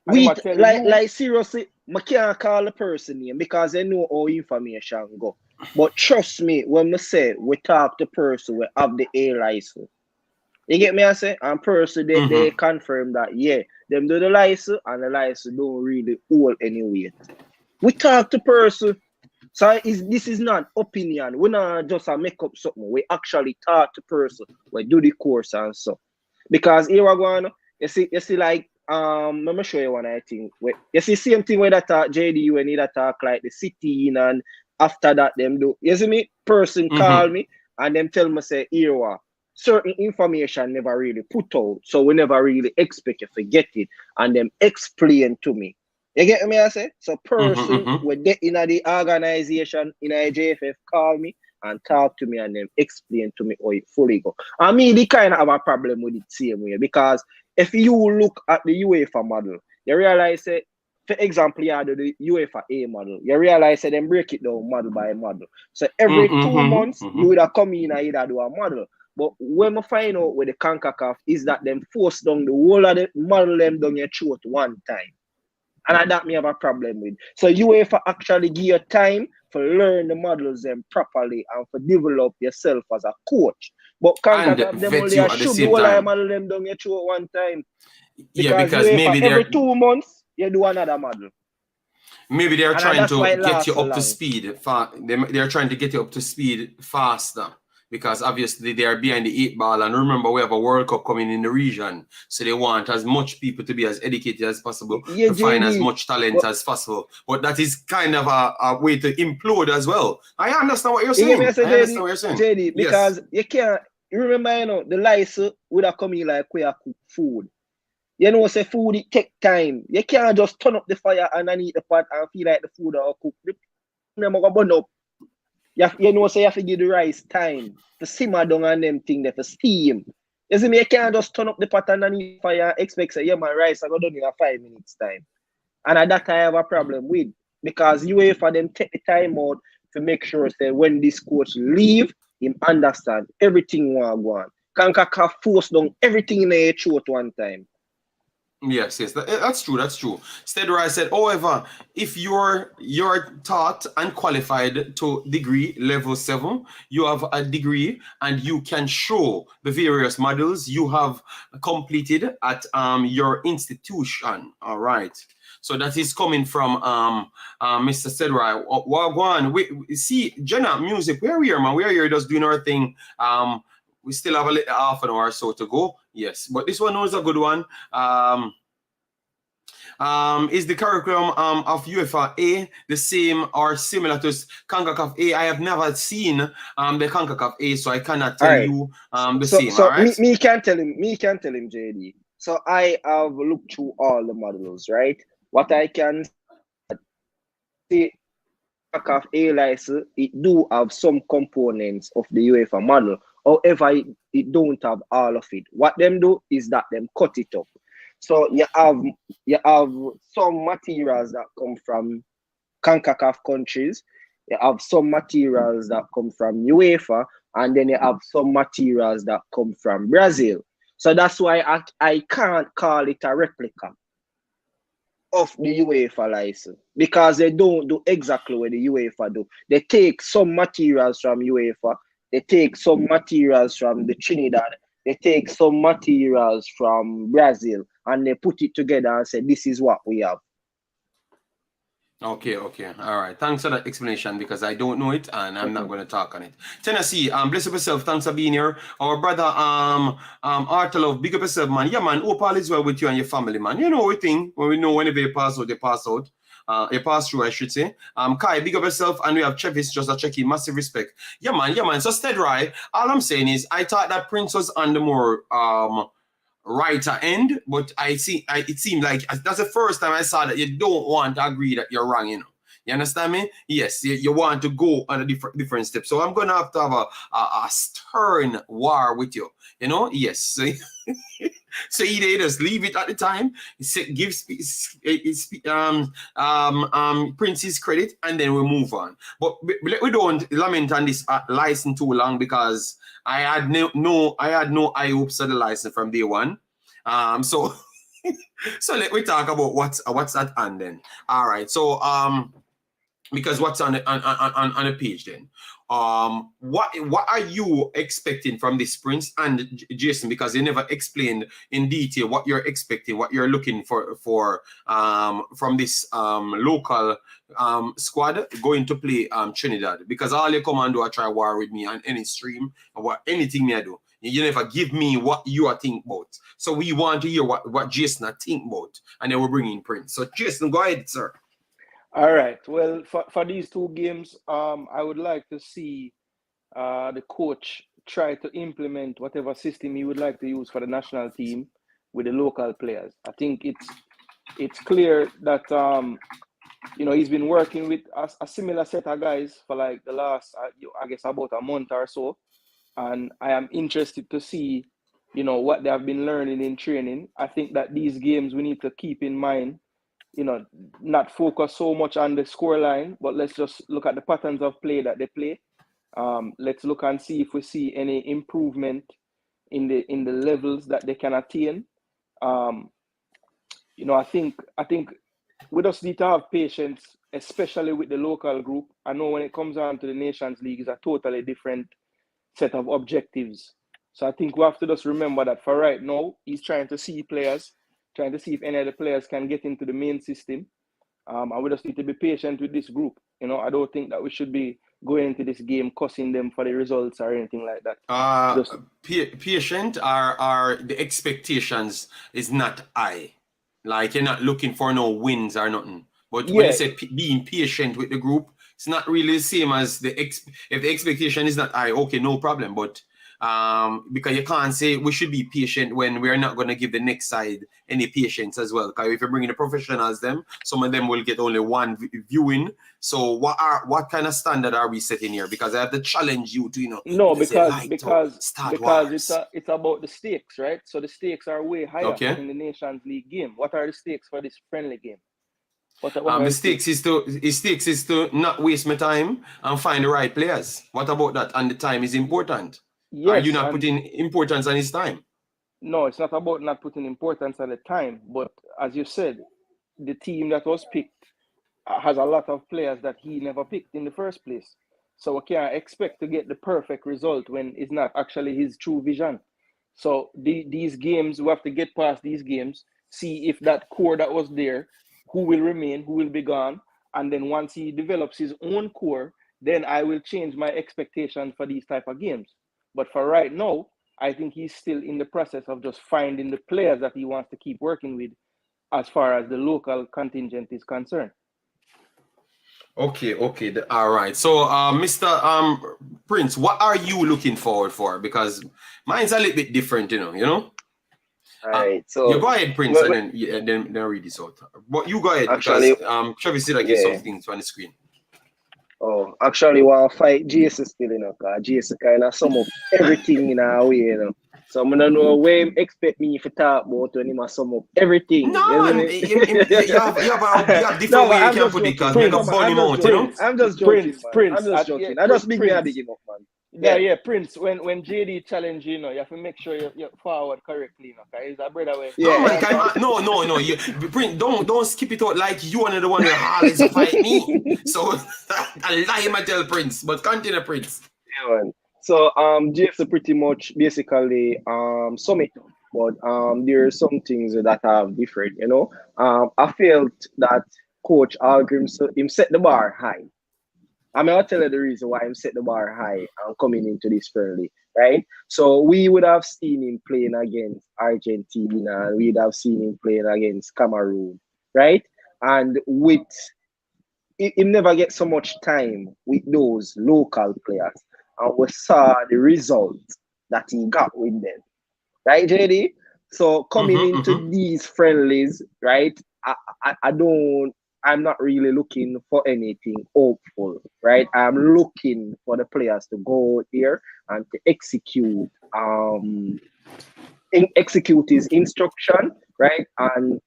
We like seriously, I can't call the person name because they know how information go. But trust me, when I say we talk to person we have the A license. You get me I say? And person they confirm that them do the license and the license don't really hold any weight. We talk to person. So this is not opinion. We not just make up something. We actually talk to person. We do the course and so. Because here we're going, you see like let me show you one I think. You see same thing with that talk JD when you talk like the city and after that them do. You see me? Person call me and them tell me say here certain information never really put out. So we never really expect you to get it and them explain to me. You get me I say? So person when they in the organization in a JFF call me and talk to me and then explain to me how it fully go. I mean they kind of have a problem with it same way because if you look at the UEFA model, you realize that for example, you do the UEFA A model. You realize that them break it down model by model. So every 2 months, you would have come in and either do a model. But when we find out with the Concacaf is that them force down the whole of the model them down your throat one time. And that me have a problem with. So UEFA actually give you time for learn the models them properly and for develop yourself as a coach. But Concacaf them only should the whole of the model them down your throat one time. Because UEFA, maybe every 2 months you do another model. Maybe they're trying to get you up to speed. They're trying to get you up to speed faster. Because obviously they are behind the 8 ball, and remember we have a World Cup coming in the region, so they want as much people to be as educated as possible, to find as much talent as possible. But that is kind of a way to implode as well. I understand what you're saying. JD, because you can't. You remember, you know, the license would have come in like where you cook food. You know, say food it take time. You can't just turn up the fire and then eat the pot and feel like the food are cooked. Remember, go burn up. You know, so you have to give the rice time to simmer down and them thing there for steam. You see me, you can't just turn up the pot and then eat fire and expect say, yeah, my rice I go done in a 5 minutes time. And at that I have a problem with, because UEFA them take the time out to make sure say when this coach leave, him understand everything want go on. Concacaf force down everything in the throat one time. Yes, that's true. That's true. Stedra said, however, if you're taught and qualified to degree level 7, you have a degree and you can show the various models you have completed at your institution. All right. So that is coming from Mr. Stedra. Wagwan, we see Jenna Music. We're here, man. We're here just doing our thing. We still have a little half an hour or so to go. Yes, but this one was a good one. Is the curriculum of UEFA A the same or similar to Concacaf A? I have never seen the Concacaf A, so I cannot tell you the same. So all right? me can't tell him, JD. So I have looked through all the models, right? What I can say, Concacaf A license, it do have some components of the UEFA model. However, it don't have all of it. What them do is that them cut it up. So you have some materials that come from Concacaf countries. You have some materials that come from UEFA, and then you have some materials that come from Brazil. So that's why I can't call it a replica of the UEFA license, because they don't do exactly what the UEFA do. They take some materials from UEFA. They take some materials from the Trinidad. They take some materials from Brazil and they put it together and say, this is what we have. Okay. All right. Thanks for that explanation, because I don't know it and I'm not going to talk on it. Tennessee, bless up yourself. Thanks for being here. Our brother, Artelov, big up yourself, man. Yeah, man. Hope all is well with you and your family, man. You know, we think when we know whenever you pass out, they pass out. A pass through, I should say. Kai, big up yourself, and we have Chevis just a check in. Massive respect. Yeah, man. So Stedra, all I'm saying is I thought that Prince was on the more righter end, but it seemed like that's the first time I saw that you don't want to agree that you're wrong, you know. You understand me? Yes, you want to go on a different step. So I'm gonna have to have a stern war with you. You know, yes. So either just leave it at the time, give Prince his credit, and then we move on. But we don't lament on this license too long, because I had no high hopes of the license from day one. So let me talk about what's at hand then. All right. So because what's on the page then? What are you expecting from this, Prince and Jason? Because they never explained in detail what you're expecting, what you're looking for from this local squad going to play Trinidad. Because all you come and do, I try war with me on any stream or anything I do. You never give me what you are thinking about. So we want to hear what Jason are thinking about, and then we'll bring in Prince. So Jason, go ahead, sir. All right. Well, for these two games, I would like to see the coach try to implement whatever system he would like to use for the national team with the local players. I think it's clear that he's been working with a similar set of guys for like the last I guess about a month or so, and I am interested to see what they have been learning in training. I think that these games we need to keep in mind not focus so much on the scoreline, but let's just look at the patterns of play that they play. Let's look and see if we see any improvement in the levels that they can attain. I think we just need to have patience, especially with the local group. I know when it comes on to the Nations League, it's a totally different set of objectives. So I think we have to just remember that for right now, he's trying to see players, trying to see if any of the players can get into the main system. And we just need to be patient with this group. I don't think that we should be going into this game cussing them for the results or anything like that. Patient are the expectations is not high. Like you're not looking for no wins or nothing. But when you say being patient with the group, it's not really the same as if the expectation is not high, okay, no problem. But because you can't say we should be patient when we're not going to give the next side any patience as well. Because if you're bringing the professionals, some of them will get only one viewing. So what kind of standard are we setting here? Because I have to challenge you to No, because it's about the stakes, right? So the stakes are way higher in the Nations League game. What are the stakes for this friendly game? The stakes is to not waste my time and find the right players. What about that? And the time is important. Yes, are you not putting importance on his time? No, it's not about not putting importance on the time. But as you said, the team that was picked has a lot of players that he never picked in the first place. So we can't expect to get the perfect result when it's not actually his true vision. So these games, we have to get past these games, see if that core that was there, who will remain, who will be gone. And then once he develops his own core, then I will change my expectations for these type of games. But for right now, I think he's still in the process of just finding the players that he wants to keep working with as far as the local contingent is concerned. Okay. All right. So, Mr. Prince, what are you looking forward for? Because mine's a little bit different, you know? All right. So you go ahead, Prince, and then read this out. But you go ahead, actually, because Travis said I get some things on the screen. Oh, actually, want to fight Jason still, because Jason kind of sum up everything in our way, So I don't know where expect me to talk about when he must sum up everything. No, man, you have different way you can put it, because we got burn him out, I'm just joking, Prince. I'm just joking. I just big him up, man. Yeah, Prince, when JD challenge you, you have to make sure you forward correctly, because he's a brother way. Yeah. No. Prince, don't skip it out like you are the one who always fight me. So I lie my tell Prince, but continue, Prince. Yeah, man. So Jason pretty much basically sum it up, but there are some things that are different, I felt that Coach Hallgrímsson, him set the bar high. I'll tell you the reason why I'm set the bar high and coming into this friendly, right? So we would have seen him playing against Argentina, and we'd have seen him playing against Cameroon, right? And he never gets so much time with those local players. And we saw the results that he got with them, right, JD? So coming into these friendlies, right? I'm not really looking for anything hopeful, right? I'm looking for the players to go here and to execute his instruction, right? And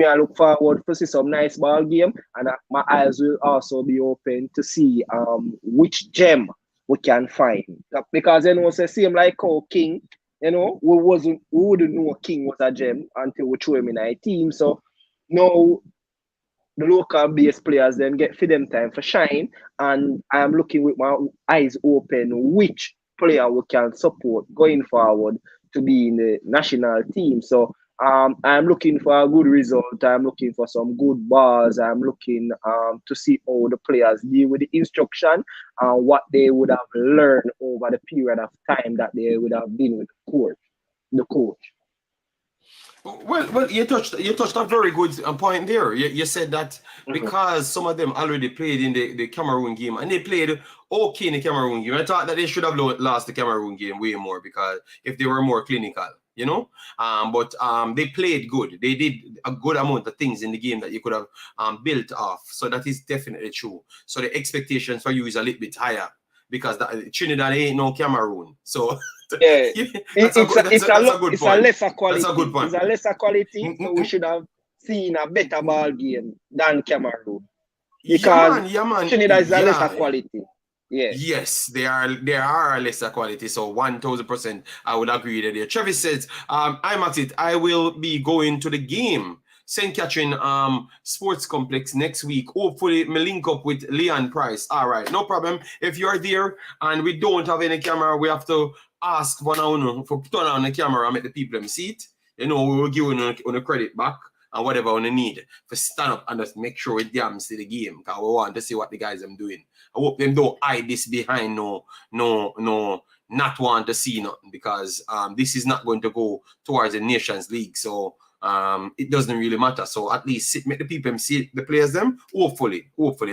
I look forward to see some nice ball game, and my eyes will also be open to see which gem we can find. Because say same like how King, we wouldn't know King was a gem until we threw him in our team. So now the local base players then get for them time for shine, and I am looking with my eyes open which player we can support going forward to be in the national team. So I'm looking for a good result. I'm looking for some good balls. I'm looking to see how the players deal with the instruction and what they would have learned over the period of time that they would have been with the coach. Well, you touched a very good point there. You said that because some of them already played in the Cameroon game, and they played okay in the Cameroon game. I thought that they should have lost the Cameroon game way more, because if they were more clinical, but they played good. They did a good amount of things in the game that you could have built off. So that is definitely true. So the expectations for you is a little bit higher, because Trinidad ain't no Cameroon. So yeah, it's a lesser quality. That's a good point. It's a lesser quality. So we should have seen a better ball game than Cameroon. Because Trinidad is a lesser quality. Yeah. Yes, they are a lesser quality. So 1000% I would agree that there. Travis says, Imaxit, I will be going to the game. St. Catherine Sports Complex next week. Hopefully, me link up with Leon Price. All right, no problem. If you're there and we don't have any camera, we have to ask one on for turn on the camera and make the people see it. You know, we will give you on the credit back and whatever we need for stand up and just make sure we damn see the game because we want to see what the guys are doing. I hope them don't hide this behind no, not want to see nothing because this is not going to go towards the Nations League. So it doesn't really matter. So at least make the people see the players them. Hopefully.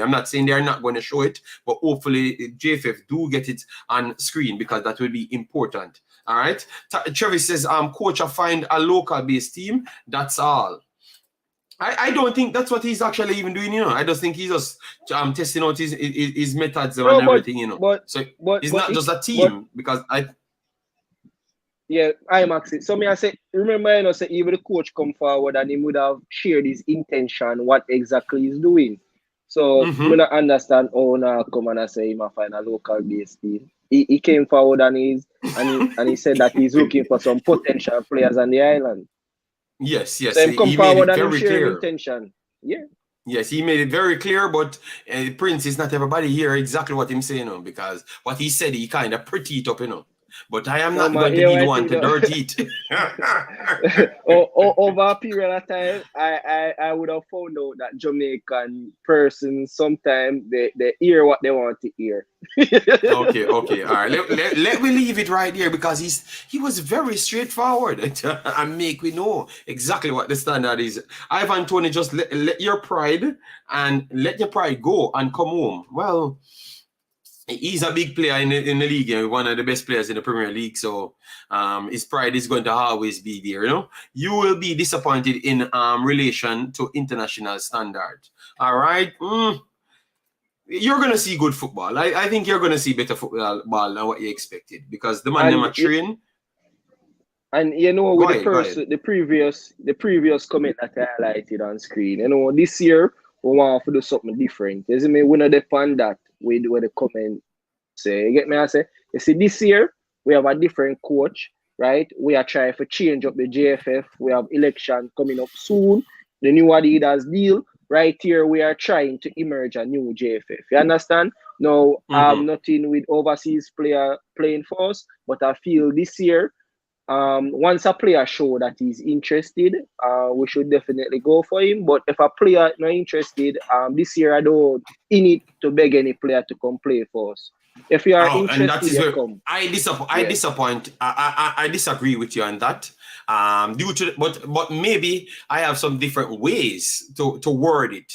I'm not saying they're not going to show it, but hopefully JFF do get it on screen because that will be important. All right. Travis says, coach, I find a local based team. That's all. I don't think that's what he's actually even doing, you know. I just think he's just testing out his methods and everything, you know. So it's not just a team because yeah, Imaxit. So I say, remember, you know, say even the coach come forward and he would have shared his intention, what exactly he's doing. So I don't understand how now come and I say him find a local based team. He came forward and he said that he's looking for some potential players on the island. Yes. So he come forward and share intention. Yeah. Yes, he made it very clear, but Prince is not everybody here exactly what he's saying, you know, because what he said, he kind of pretty it up, you know. But I am not going to be the one to dirty it. Over a period of time, I would have found out that Jamaican persons sometimes they hear what they want to hear. Okay. All right. Let me leave it right there because he was very straightforward and make we know exactly what the standard is. Ivan Tony, just let your pride go and come home. Well, he's a big player in the league and one of the best players in the Premier League. So his pride is going to always be there, you know. You will be disappointed in relation to international standard. All right. You're going to see good football. I think you're going to see better football than what you expected because the man never train. And you know, with the previous comment that I highlighted on screen, you know, this year we want to do something different. You see me, we not depend that with the comment say. You get me? I say, you see, this year we have a different coach, right? We are trying to change up the JFF. We have election coming up soon. The new Adidas deal. Right here, we are trying to emerge a new JFF. You understand? Now, nothing with overseas player playing for us, but I feel this year, once a player show that he's interested, we should definitely go for him. But if a player not interested, this year I don't need to beg any player to come play for us. If you are interested, and that is where come. I disagree with you on that. Due to but maybe I have some different ways to word it.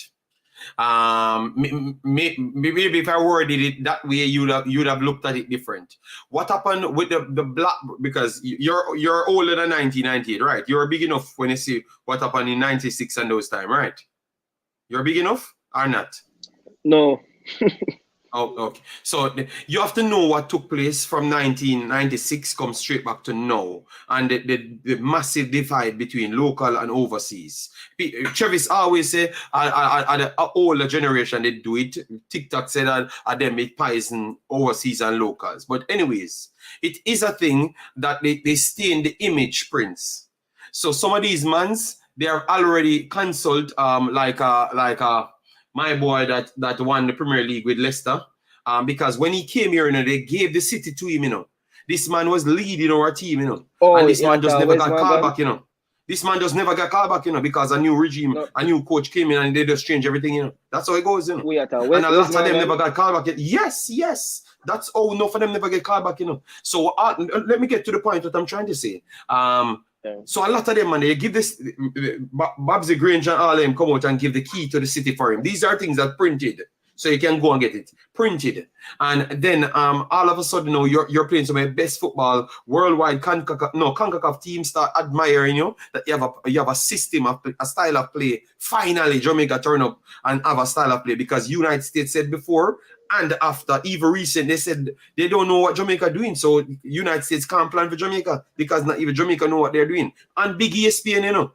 Maybe if I worded it that way, you'd have looked at it different. What happened with the black? Because you're older than 1998, right? You're big enough when you see what happened in 96 and those time, right? You're big enough or not? No. Oh, okay. So you have to know what took place from 1996 come straight back to now, and the massive divide between local and overseas. Travis always say, the older generation, they do it. TikTok said that them it poison overseas and locals. But anyways, it is a thing that they stain the image, Prince. So some of these mans, they have already cancelled my boy that won the Premier League with Leicester, because when he came here, you know, they gave the city to him, you know. This man was leading our team, you know. And this man just never got called back, you know. This man just never got called back, you know, because a new regime, a new coach came in and they just changed everything, you know. That's how it goes, you know. And a lot of them never got called back. Yes. That's how enough of them never get called back, you know. So let me get to the point what I'm trying to say. So a lot of them, man, they give this, Babsy Grange and all of them come out and give the key to the city for him. These are things that printed, so you can go and get it printed. And then all of a sudden, now you're playing some of the best football worldwide. Concacaf teams start admiring you, that you have a system, a style of play. Finally, Jamaica turn up and have a style of play, because United States said before and after, even recent, they said they don't know what Jamaica doing. So United States can't plan for Jamaica because not even Jamaica know what they're doing. And big ESPN, you know,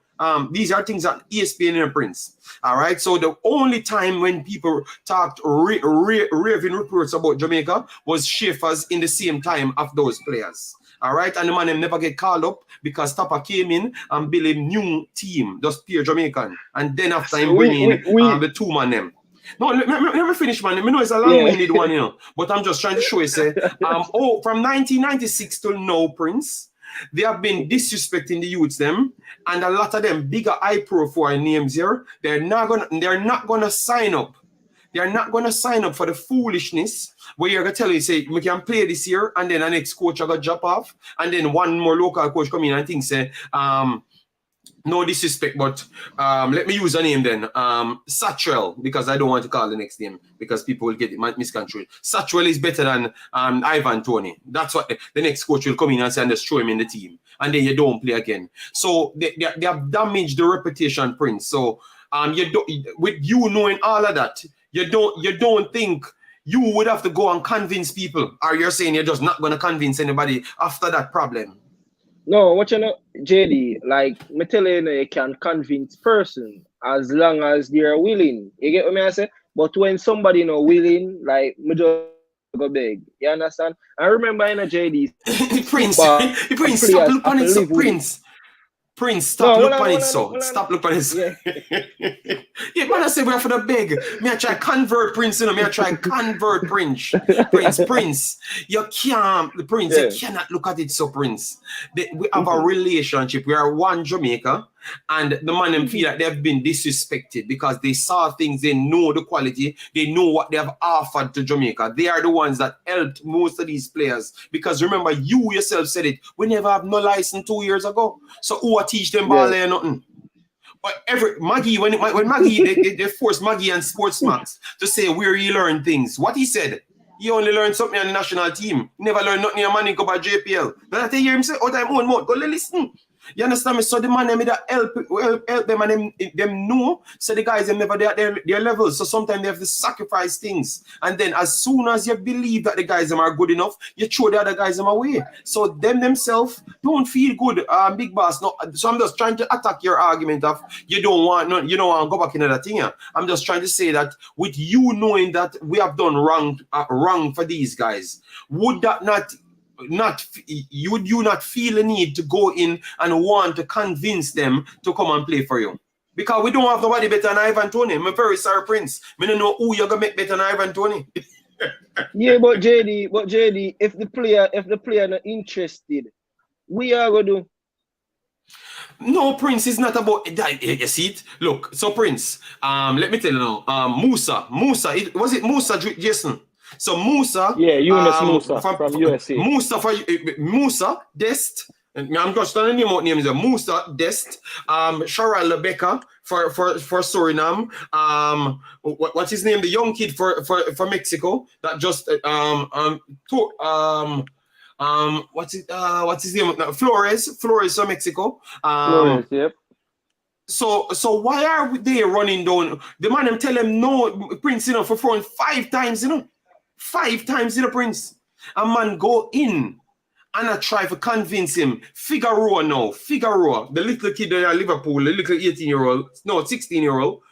These are things that ESPN and Prince. All right. So the only time when people talked raving reports about Jamaica was Schaefer's in the same time of those players. All right. And the man never get called up because Tapa came in and built a new team, just pure Jamaican. And then after him bringing the two man them. No, let me finish, man. I know it's a long-winded one, you know. But I'm just trying to show you, say, from 1996 till now, Prince, they have been disrespecting the youths them, and a lot of them bigger high-profile names here. They're not gonna sign up. They are not gonna sign up for the foolishness where you're gonna tell you, say, we can play this year, and then the next coach are gonna drop off, and then one more local coach come in and think, say, no disrespect, but let me use a name then. Satchwell, because I don't want to call the next name because people will get it misconstrued. Satchwell is better than Ivan Toney. That's what the next coach will come in and say and just throw him in the team. And then you don't play again. So they have damaged the reputation, Prince. So with you knowing all of that, you don't think you would have to go and convince people, or you're saying you're just not going to convince anybody after that problem? No, what you know, JD, like, me tell you can convince person as long as they're willing. You get what I say? But when somebody not willing, like, me just go beg. You understand? I remember in a JD. Prince, stop looking on it, so Prince. Prince, stop looking on it, so. Stop looking on it, so. Yeah, man, I say we have to beg. Me I try convert Prince, you know. Me I try convert Prince. Prince. You can't, Prince, you cannot look at it, so Prince. We have a relationship. We are one Jamaica. And the man them feel like they've been disrespected because they saw things, they know the quality, they know what they have offered to Jamaica. They are the ones that helped most of these players. Because remember, you yourself said it, we never have no license 2 years ago. So who teach them ballet or nothing? But Maggie, when Maggie, they forced Maggie and Sports Max to say where he learned things. What he said, he only learned something on the national team. He never learned nothing in money go by JPL. But I hear him say, oh, time own mouth, go listen. You understand me? So the man them help them and them know. So the guys them never their level. So sometimes they have to sacrifice things. And then as soon as you believe that the guys them are good enough, you throw the other guys them away. So them themselves don't feel good, big boss. No, so I'm just trying to attack your argument of you don't want to go back into that thing. Yeah. I'm just trying to say that with you knowing that we have done wrong for these guys, would that not would you not feel a need to go in and want to convince them to come and play for you? Because we don't have nobody better than Ivan Toney. I'm very sorry, Prince. I don't know who you're gonna make better than Ivan Toney. Yeah, but JD, if the player not interested, we are gonna do. No, Prince, it's not about that. You see it? Look, so Prince, let me tell you now. Musa, was it Musa, Jason? So Musa, Yunus Musa from USA. Musa Dest. I'm just trying to name out names. Musa Dest, Sharal Lebecca for Suriname. What's his name? The young kid for Mexico that just what's his name? Flores for Mexico. Flores, yep. So why are they running down? The man them tell them no, Prince, for throwing 5 times, 5 times, Prince. A man go in and I try to convince him. Figaro, the little kid there at Liverpool, the little 16-year-old.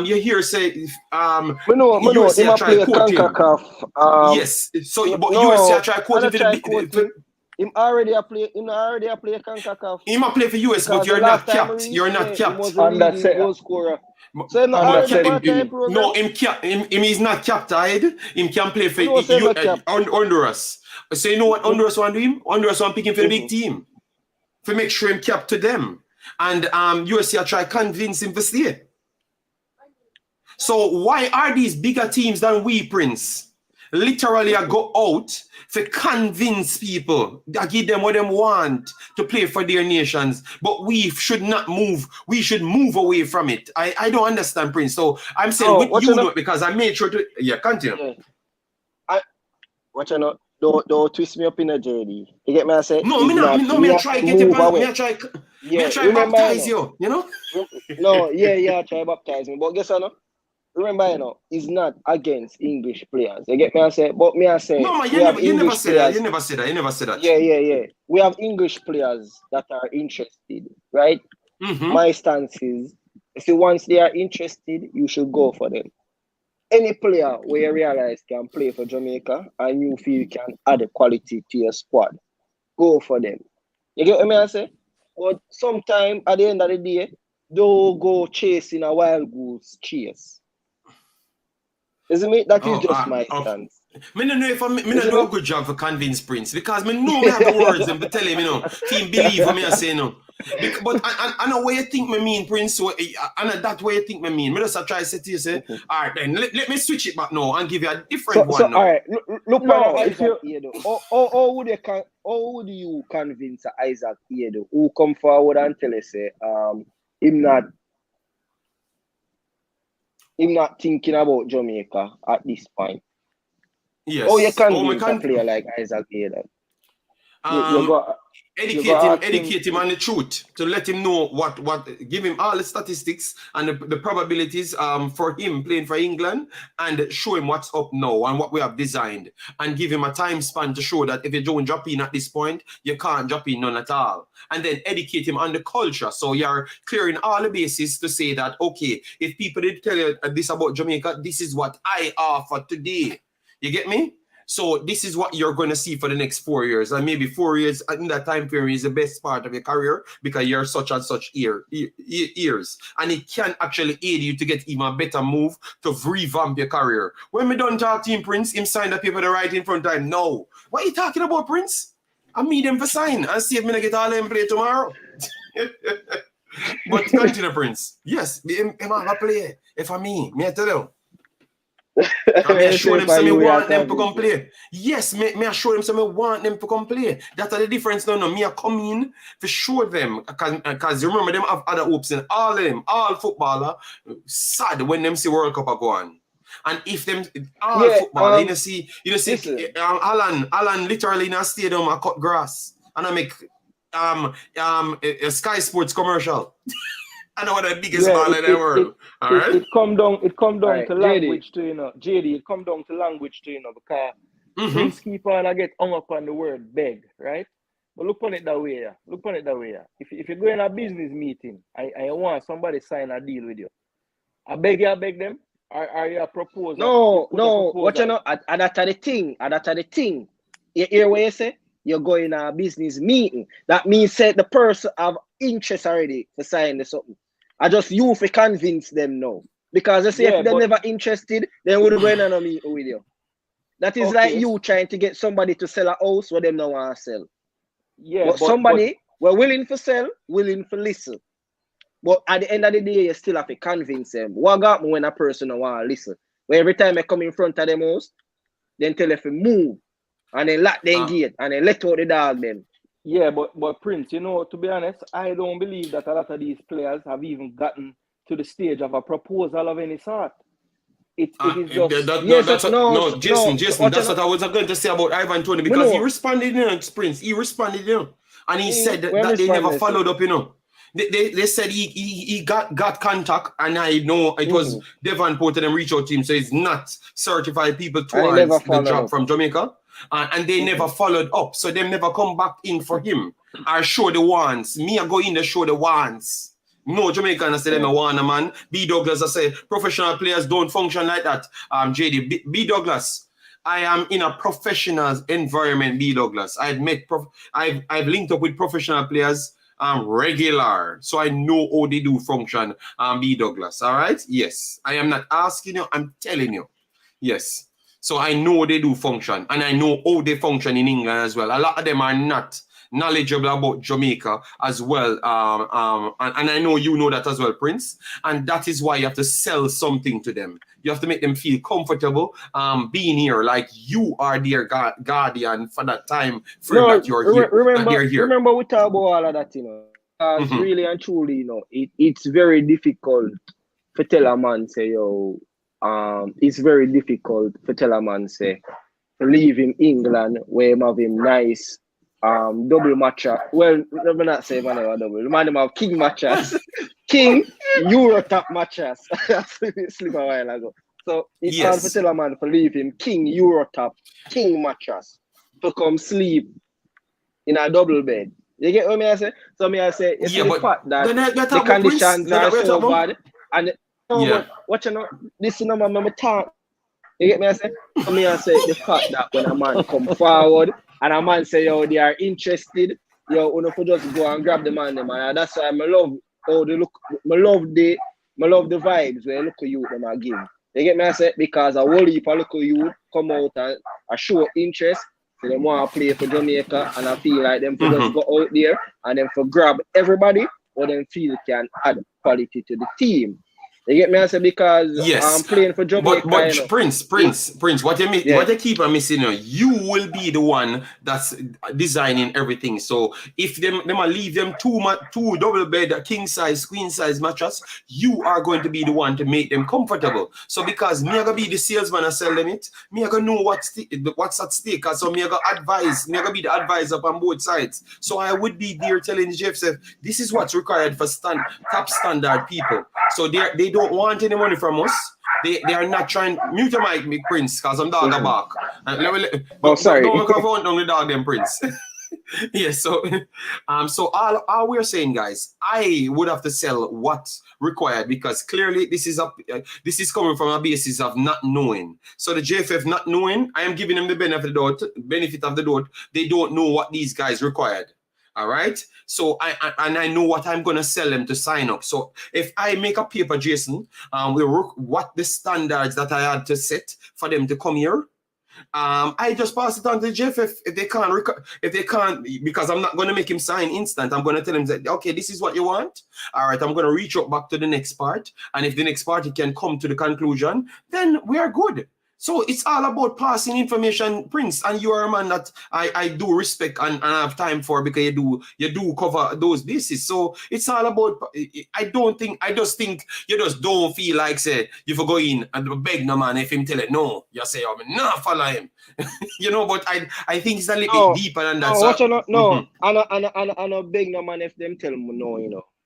You hear say, USA I try Concacaf. Yes. So, but USA I try quoting him already play Concacaf. He might play for US, but you're not capped. You're not capped. And that's it. Goal scorer. So no, him is not capped. Him can play for Honduras. So you know what Honduras want to do him? Honduras want to pick him for the big team. To make sure him capped to them. And USA try convince him to stay. So why are these bigger teams than we, Prince? Literally I go out to convince people that give them what they want to play for their nations, but we should not move. We should move away from it. I don't understand, Prince. So I'm saying with you know because I made sure to continue. Yeah. Don't twist me up in a JD. You get me? I say me try get you back. Me try baptize you. I try baptize me. But guess what? Remember, it's not against English players. You get me? I say, but me I say. No, you never said that. You never said that. Yeah. We have English players that are interested, right? my stance is, if once they are interested, you should go for them. Any player where you realize can play for Jamaica and you feel can add a quality to your squad, go for them. You get what I say? But sometimes at the end of the day, don't go chasing a wild goose chase. Isn't it? That is just my stance. I don't know if I do a good job for convince Prince because I know me have the words and tell him, you know, team believe what me I say, no. But I know what you think me mean, Prince. So I know that way you think me mean. Me just try to say to you, say, all right, then let me switch it back now and give you a different one. So all right, look now, Isaac Edo. How would you convince Isaac Edo who come forward and tell us, say, him not thinking about Jamaica at this point? Yes. Oh, you convince a player like Isaac Edo. Educate him on the truth, to let him know what give him all the statistics and the probabilities for him playing for England, and show him what's up now and what we have designed, and give him a time span to show that if you don't drop in at this point, you can't drop in none at all. And then educate him on the culture, so you're clearing all the bases to say that, okay, if people did tell you this about Jamaica, this is what I offer today. You get me? So this is what you're going to see for the next 4 years, and maybe 4 years in that time period is the best part of your career because you're such and such years, and it can actually aid you to get even a better move to revamp your career. When we don't talk to him, Prince, him sign the paper the right in front of him. No, what are you talking about, Prince? I need him for sign and see if me get all them play tomorrow. But continue, Prince. Yes, him have a play. If I me I tell you. I show them some me want them to come play. Yes, me I show them some me want them to come play. That's the difference. No, me I come in to show them, because you remember them have other hopes, and all footballer sad when them see World Cup are going. And if them footballer, you see Alan literally in a stadium I cut grass and I make a Sky Sports commercial. I know what the biggest ball in the world. It come down right, to language JD. To, you know, JD, it come down to language to, you know, because Prince keep on I get hung up on the word beg, right? But look on it that way, yeah. Look on it that way, yeah. If you go in a business meeting, I want somebody sign a deal with you. I beg them? Are you a proposer? No. What you know, that's the thing. You hear what you say? You're going to a business meeting. That means that the person have interest already to sign the something. I just you for convince them now. Because they say if they're never interested, they would go in on a meeting with you. That is like you trying to get somebody to sell a house where them don't want to sell. Yeah, but somebody we're willing to sell, willing to listen. But at the end of the day, you still have to convince them. What got me when a person don't want to listen? Where every time I come in front of them house, then tell them to move. And then lock them gate and then let out the dog then. Yeah, but Prince, you know, to be honest, I don't believe that a lot of these players have even gotten to the stage of a proposal of any sort. It is just... Jason, that's what I was going to say about Ivan Toney, because he responded, you know, Prince. He responded, you know, and he said that they never followed up, you know. They said he got contact, and I know it was Devonport and them reach out to him, so he's not certified people towards the job from Jamaica. And they never followed up, so they never come back in for him. I show the ones. Me, I go in to show the ones. No Jamaican, I say them a one a man. B Douglas, I say professional players don't function like that. JD, B Douglas, I am in a professional environment. B Douglas, I've linked up with professional players regular, so I know how they do function. B Douglas, all right? Yes, I am not asking you. I'm telling you. Yes. So I know they do function, and I know how they function in England as well. A lot of them are not knowledgeable about Jamaica as well. And I know you know that as well, Prince. And that is why you have to sell something to them. You have to make them feel comfortable being here, like you are their guardian for that time frame that you're here. Remember we talk about all of that, you know. Really and truly, you know, it's very difficult to tell a man, say, yo, it's very difficult to tell a man, say, to leave in England where him have him nice double matcha. Well, let me not say man have double. The man him have king matchas. King Euro top matchas. Sleep a while ago. So it's hard to tell a man to leave him king Euro top, king matchas to come sleep in a double bed You get what me I say? So me I say, it's the fact that the the conditions are so bad. And what you know, listen to me talk. You get me I say? So me I say, the fact that when a man come forward and a man say, yo, they are interested, yo, you know, just go and grab the man, and that's why I love how they look, I love the vibes where look at you them are giving. You get me I say? Because a whole heap of look at you come out and show interest. So they want to play for Jamaica, and I feel like them for just go out there and then for grab everybody, or them feel can add quality to the team. You get me? I say because I'm playing for Jamaica. But you know. Prince, what you keep on missing, you will be the one that's designing everything. So if them leave them two double bed, king size, queen size mattress, you are going to be the one to make them comfortable. So because me I gonna be the salesman and sell them it, me I gonna know what's at stake. So me I gonna advise, me I gonna be the advisor on both sides. So I would be there telling the Jeff, this is what's required for top standard people. So they don't want any money from us. They are not trying. Mute your mic, me Prince, because I'm dog a bark. Sorry. Don't come on the dog, them Prince. Yes. So all we're saying, guys, I would have to sell what's required because clearly this is coming from a basis of not knowing. So the JFF not knowing, I am giving them the benefit of the doubt. They don't know what these guys required. All right. So I know what I'm gonna sell them to sign up. So if I make a paper, Jason, we work what the standards that I had to set for them to come here. I just pass it on to Jeff if they can't, because I'm not gonna make him sign instant. I'm gonna tell him that okay, this is what you want. All right, I'm gonna reach out back to the next part, and if the next party can come to the conclusion, then we are good. So it's all about passing information, Prince, and you are a man that I do respect and have time for because you do cover those bases. So it's all about. I just think you just don't feel like say you for go in and beg no man if him tell it no. You say I'm not follow him, But I think it's a little bit deeper than that. I no beg no man if them tell me no.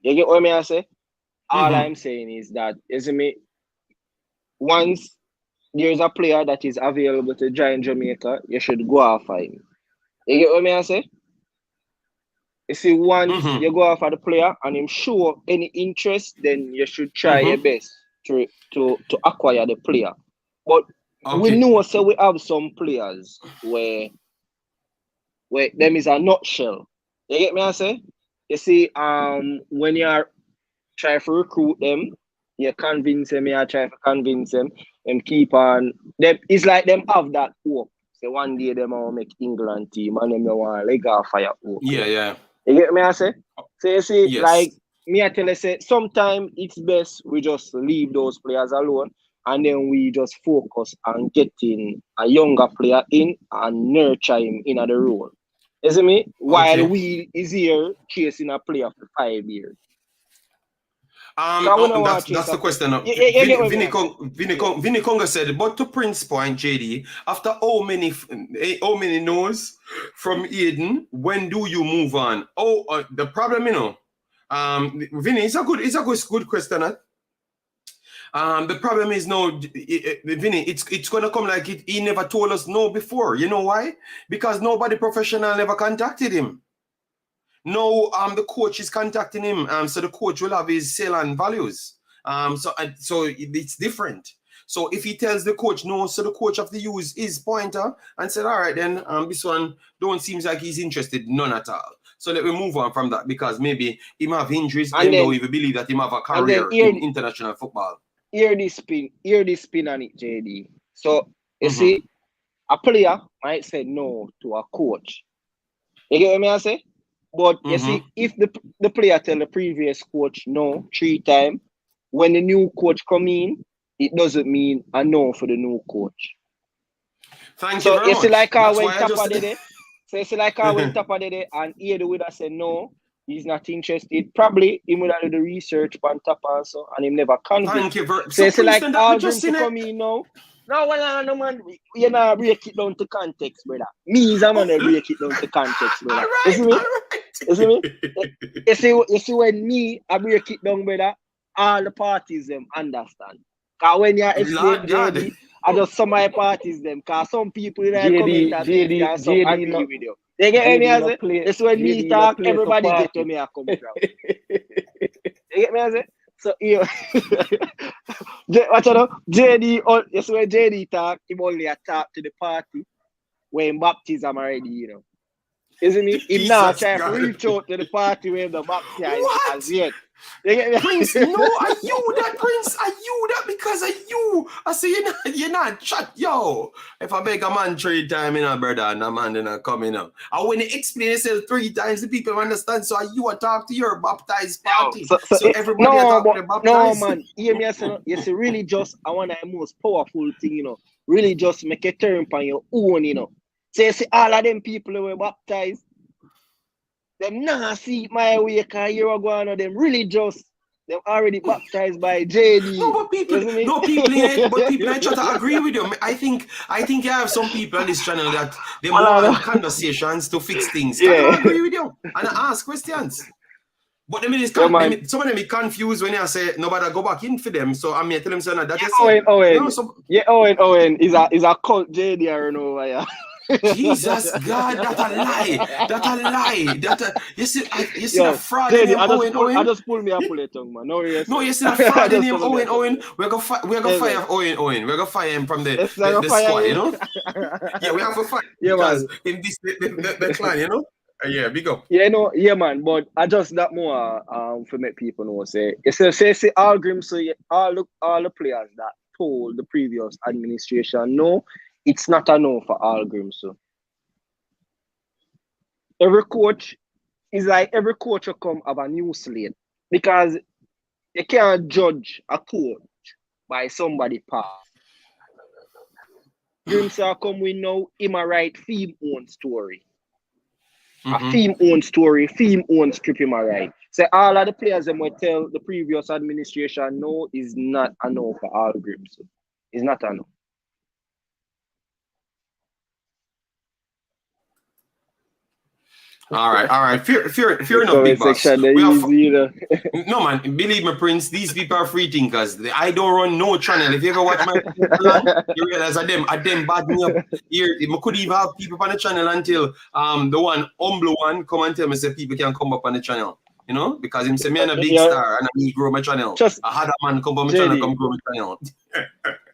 You get what I say? All I'm saying is that isn't me. Once there's a player that is available to join Jamaica, you should go after him. You get what I say? You see, once you go after the player and him show any interest, then you should try your best to acquire the player. But we know so we have some players where them is a nutshell. You get me I say? You see, when you are trying to recruit them, you convince them, you try to convince them, and keep on. It's like them have that hope. So one day them will make England team and them want to leg off fire hope. Yeah. You get me I say? So you see, like me I tell you say, sometimes it's best we just leave those players alone and then we just focus on getting a younger player in and nurture him in the role. You see me? While we is here chasing a player for 5 years. That's the question. Vinny Conga said, but to Prince's point, JD, after how many no's from Eden, when do you move on? The problem, Vinny, it's a good question. The problem is Vinny, it's gonna come like he never told us no before. You know why? Because nobody professional never contacted him. No, the coach is contacting him, so the coach will have his sale and values. So it's different. So if he tells the coach no, so the coach have to use his pointer and said, all right, then this one don't seem like he's interested, none at all. So let me move on from that because maybe he might have injuries and don't even believe that he might have a career in international football. Hear this spin on it, JD. So you see, a player might say no to a coach. You get what I say? But you see, if the player tell the previous coach no 3 times, when the new coach come in, it doesn't mean a no for the new coach. Thank you very much. So you see like I went top of the day. So you see like I went top of the day and Eddie would have said no, he's not interested. Probably he would have done the research on top also and him never convinced. Thank you very much. So you see like all them to come in now. No, no, man. You know, break it down to context, brother. Me is a man to break it down to context, brother. All right. You see me? You see when me, I break it down, brother, all the parties, them understand. Because when you explain JD, I just some of my parties, them. Because some people in the comments and some agree with you. They get me as it? play- It's when me JD talk, play for everybody get party. to me I come from. You get me as it? So you what you know? JD, it's when JD talk, he only a talk to the party when baptism already, you know. Isn't it? He now Jesus trying to God. reach out to the party when the baptism What? as yet. You get me? Prince, no, are you that, Prince? Are you that because of you? I say you're not chat, yo. If I make a man 3 times, brother, and a man then coming up. And when you explain yourself 3 times, the people understand. So are you a talk to your baptized party? So everybody talk to the baptized. No, man. Hear me, you see, really just one of the most powerful thing, you know. Really just make a turn on your own, you know. So you see, all of them people who were baptized, them not see it my way, because you are going on them really just, them already baptized by JD. No, but people, I try to agree with you. I think you have some people on this channel that they want conversations to fix things. Yeah. I agree with you and I ask questions. But some of them be confused when I say nobody go back in for them. So I'm here to tell them so that Owen is a cult JD or no over here. Jesus God, that a lie. You see a fraud JD, name I just pull me a pull it tongue, man. No, you see a fraud name Owen. We're gonna fire Owen. We're gonna fire him from the squad, you know? Yeah, we have to fire because in this the clan, you know? Yeah, big up. Yeah, no, yeah, man. But I just that more for make people know. Say Hallgrímsson, all the players that told the previous administration no, it's not a no for Hallgrímsson. Every coach is like every coach will come have a new slate because you can't judge a coach by somebody past. Hallgrímsson come with now, him a write theme own story. A theme own story, theme own script, him a write. So all of the players them will tell the previous administration no is not a no for Hallgrímsson. It's not a no. All right. Fear enough, big boss. No, man, believe me, Prince, these people are free thinkers. I don't run no channel. If you ever watch my channel, you realize them bad me up here. I could even have people on the channel until the one humble one come and tell me say people can come up on the channel. You know, because him say me and a big star and me grow my channel. I had a man come on my channel, come grow my channel.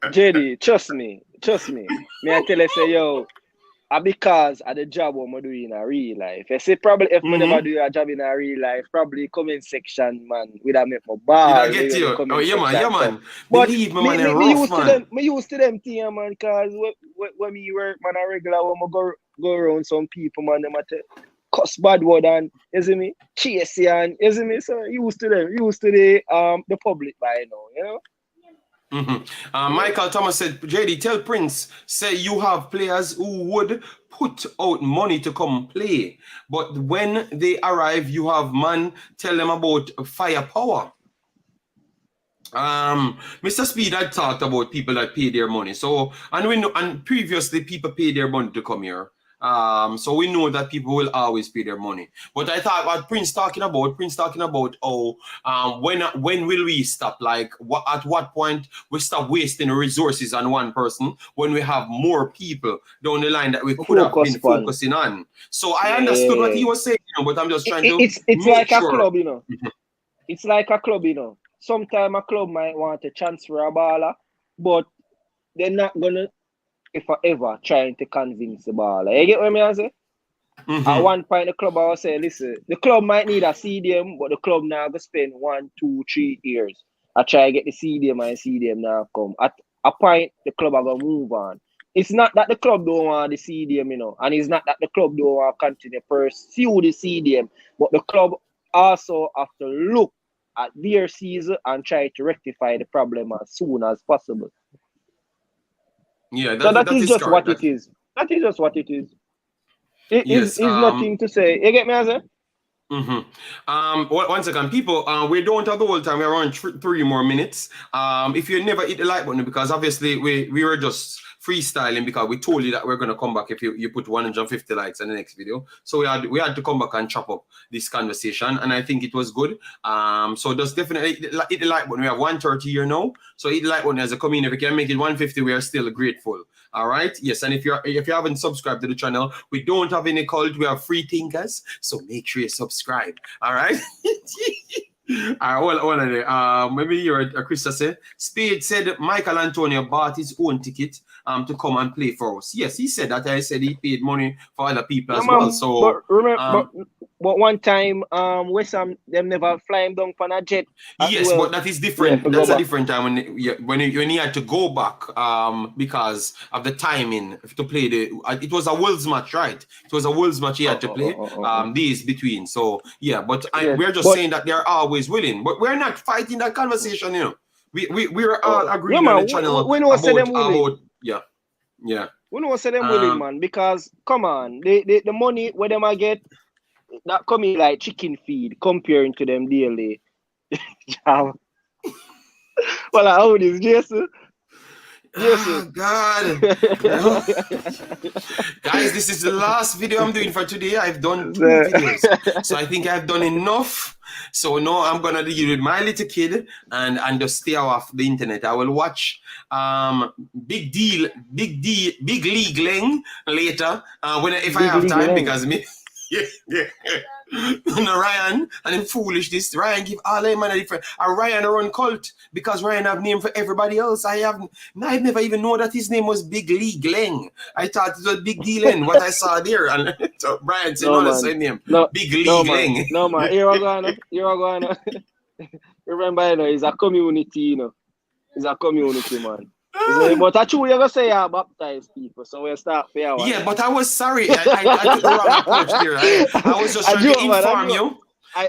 JD, trust me. Me I tell you say yo. Because of the job what I'm doing in a real life. I say probably if I never do a job in a real life, probably comment section, man, would have make my bar. I get you. Oh, yeah, man. But believe me, man, me used to them thing, man, because when me work, man, I regular, when I go around some people, man, them at cuss bad word and, you see me, chase and, you see me, so used to the public by now, you know? Michael Thomas said, JD, tell Prince, say you have players who would put out money to come play, but when they arrive, you have man tell them about firepower. Mr. Speed had talked about people that pay their money. So, and we know, and previously people pay their money to come here. So we know that people will always pay their money. But I thought what Prince talking about, when will we stop? Like at what point we stop wasting resources on one person when we have more people down the line that we could have been focusing on. So I understood what he was saying, but I'm just trying to it's like a club, you know. It's like a club, you know. Sometimes a club might want to transfer a baller, but they're not gonna if I ever trying to convince the baller. You get what I say? At one point, the club I was saying, listen, the club might need a CDM, but the club now going to spend 1, 2, 3 years. I try to get the CDM and CDM now come. At a point, the club are going to move on. It's not that the club don't want the CDM, you know, and it's not that the club don't want to continue to pursue the CDM, but the club also have to look at their season and try to rectify the problem as soon as possible. Yeah, that is just what it is. That is just what it is. It is nothing to say. You get me, as Once again, people, we don't have the whole time. We're around 3 more minutes. If you never hit the like button, because obviously we were just freestyling because we told you that we're gonna come back if you put 150 likes on the next video. So we had to come back and chop up this conversation, and I think it was good. So just definitely hit the like button. We have 130 here now, so hit the like button as a community. If you can make it 150, we are still grateful. All right, yes, and if you haven't subscribed to the channel, we don't have any cult. We have free thinkers, so make sure you subscribe. All right. All right, hold on. Maybe you're Krista said. Spade said Michael Antonio bought his own ticket to come and play for us. Yes, he said that. I said he paid money for other people as well. So but remember, but one time West Ham them never fly him down from a jet. Yes, well. but that is different. Yeah, that's a different time when he had to go back because of the timing to play it was a Wolves match, right? It was a Wolves match he had to play days between. So yeah, but we're just saying that they're always willing, but we're not fighting that conversation, you know. We're all agreeing on the channel we know them willing. Yeah. We know them willing, man, because come on, the money where them I get that coming like chicken feed comparing to them daily. Well, how old is Jason? Oh God. Guys, this is the last video I'm doing for today. I've done 2 videos. So I think I've done enough. So now I'm gonna deal with my little kid and just stay off the internet. I will watch Big League Ling later if I have time because me no, Ryan and him foolishness. Ryan give all them man a different. Ryan run cult because Ryan have name for everybody else. I never even know that his name was Big League Leng. I thought it was Big D Len. What I saw there, and so Brian said no, that's the same name. No, Big League Leng. No man, you're going. Remember, you know, it's a community, you know. It's a community, man. But I true you're gonna say I baptize people, so we'll start fair. Yeah, but I was sorry. I took the wrong approach there. I was just trying to inform you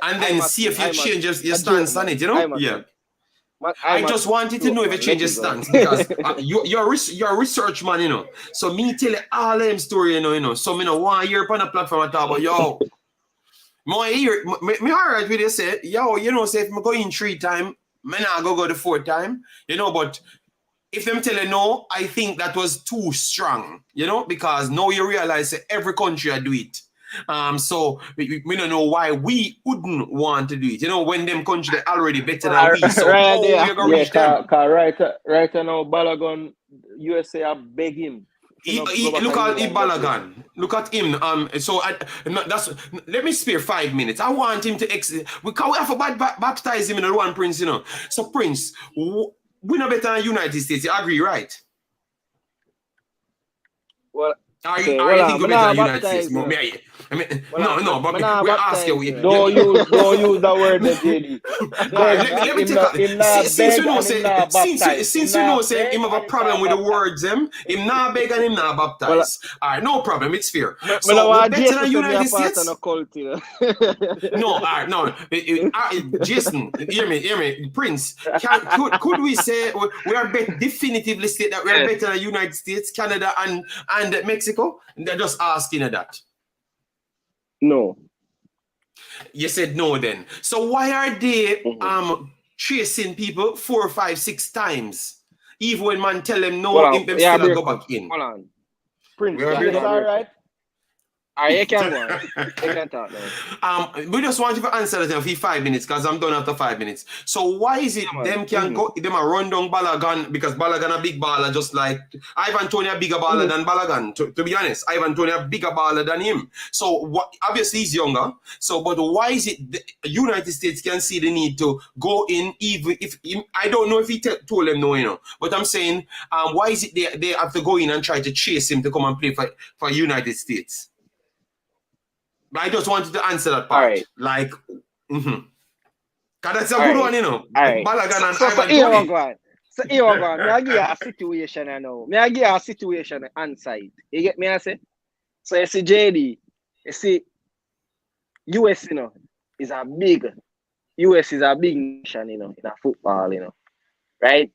and then see if you change your stance on it, you know? Yeah. I just wanted to know if you change your stance because you're a research man, you know. So me tell you all them story, you know. So me no 1 year upon a platform I talk about yo. Me alright with you say, yo, you know, say if I go in 3 times, me not go the 4th time, you know, but if them tell you no, I think that was too strong, you know, because now you realize that every country I do it. So we don't know why we wouldn't want to do it. You know, when them country they already better than we. So we're gonna reach them. Right now, Balogun USA are begging. Look at Balogun. Look at him. Let me spare 5 minutes. I want him to exit. We have to baptize him in the one Prince, you know. So Prince, we know better than United States. You agree, right? Well, I think we're better than United States. No, but we ask you. Don't use the word JD. Let me take since you know say him have a problem with the words him not beg and him not baptize. All right, no problem, it's fair. So we're better than United States. No, Jason, hear me, Prince. Could we say we are definitively state that we are better than United States, Canada, and Mexico? They're just asking that. No. You said no then. So why are they chasing people 4, 5, 6 times? Even when man tell them no, them still go back in. Hold on. Prince, is all right? You can go. You can talk now. We just want you to answer that in 5 minutes because I'm done after 5 minutes. So why is it them can go them a run down Balogun because Balogun a big baller just like Ivan Toney a bigger baller than Balogun. To be honest, Ivan Toney a bigger baller than him. So obviously he's younger. So but why is it the United States can see the need to go in even if I don't know if he told them no, you know. But I'm saying why is it they have to go in and try to chase him to come and play for United States? I just wanted to answer that part. Right. Like, because that's a good one, you know. Right. Balogun and So Ivan here we Toney. go. So here we go. I give you a situation now. I give you a situation on site. You get me? I say. So you see JD. You see, US, you know, is a big nation, you know, in a football, you know, right?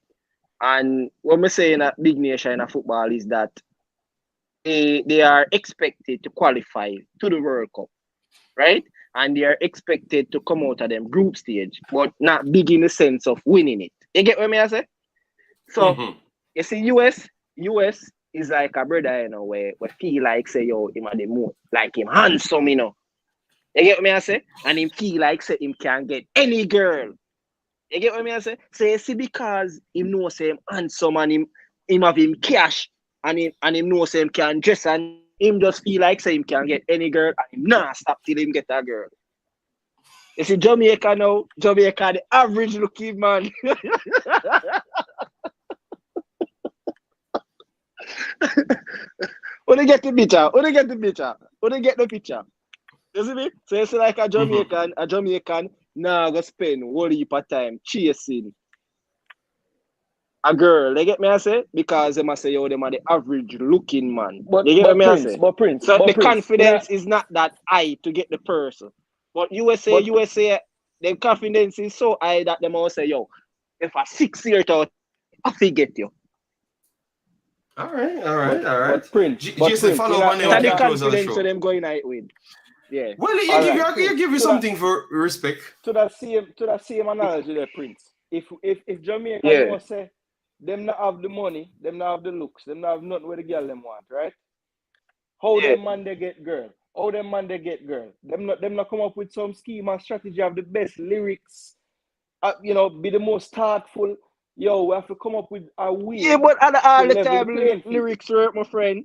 And what we say in a big nation in a football is that they are expected to qualify to the World Cup, right? And they are expected to come out of them group stage, but not big in the sense of winning it. You get what I say? So you see, US is like a brother, you know, where feel like say, yo, him at the moon, like him handsome, you know. You get what I say? And him feel like say him can get any girl. You get what I say? So you see, because him know say him handsome and him have him cash and him know say him can dress and him just feel like say him can get any girl and him nah stop till him get a girl. You see, Jamaica now, Jamaica the average looking man. When you get the picture, when you get the picture, when you get the picture. You see me? So it's like a Jamaican now go spend whole heap of time chasing a girl. You get me I say? Because they must say, yo, them are the average looking man. But, you get me Prince, I say? But Prince, so but the Prince, confidence is not that high to get the person. But USA, the confidence is so high that them all say, yo, if a 6 year out, I forget you. All right. But Prince, Just follow up on the the confidence of them going out with. Yeah. Well, you give you something for respect. To that same analogy there, Prince. If Jamaica don't say them not have the money, them not have the looks, them not have nothing where the girl them want, right? How them man they get girl? How them man they get girl? Them not come up with some scheme and strategy of the best lyrics. Be the most thoughtful. Yo, we have to come up with a way. Yeah, but all the time lyrics work, my friend.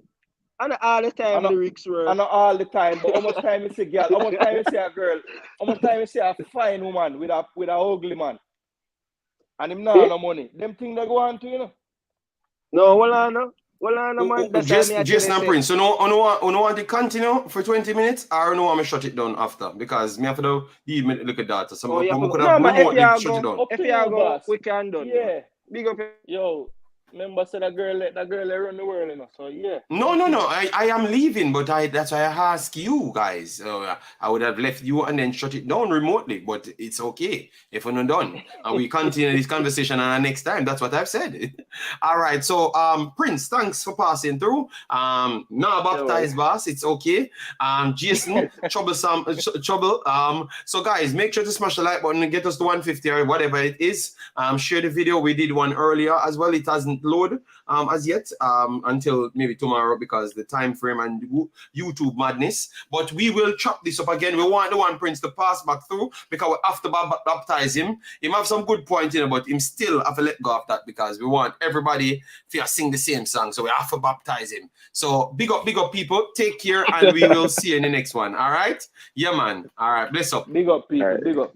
And all the time lyrics work. And not all the time, but how much time you see girl? How much time you see a girl? How much time you see a fine woman with a ugly man? And him not no money. Them things they go on to, you know. No, well on, man. That's just now, Prince. So no want to continue for 20 minutes, or no want to shut it down after? Because me have to look at that. So we could have remotely shut it down. If you go, we can do. Yeah. Big up. Yo, remember said that girl let run the world, you know. So yeah. No. I am leaving, but that's why I ask you guys. I would have left you and then shut it down remotely, but it's okay if we're not done. And we continue this conversation next time. That's what I've said. All right. So Prince, thanks for passing through. Now baptized boss, it's okay. Jason, trouble. So guys, make sure to smash the like button and get us to 150 or whatever it is. Share the video. We did one earlier as well. It hasn't loaded as yet until maybe tomorrow because the time frame and YouTube madness. But we will chop this up again. We want the one Prince to pass back through because we have to baptize him. He have some good point in it, but him still have to let go of that because we want everybody to sing the same song. So we have to baptize him. So big up people. Take care and we will see you in the next one. All right? Yeah, man. All right. Bless up. Big up people. Right. Big up.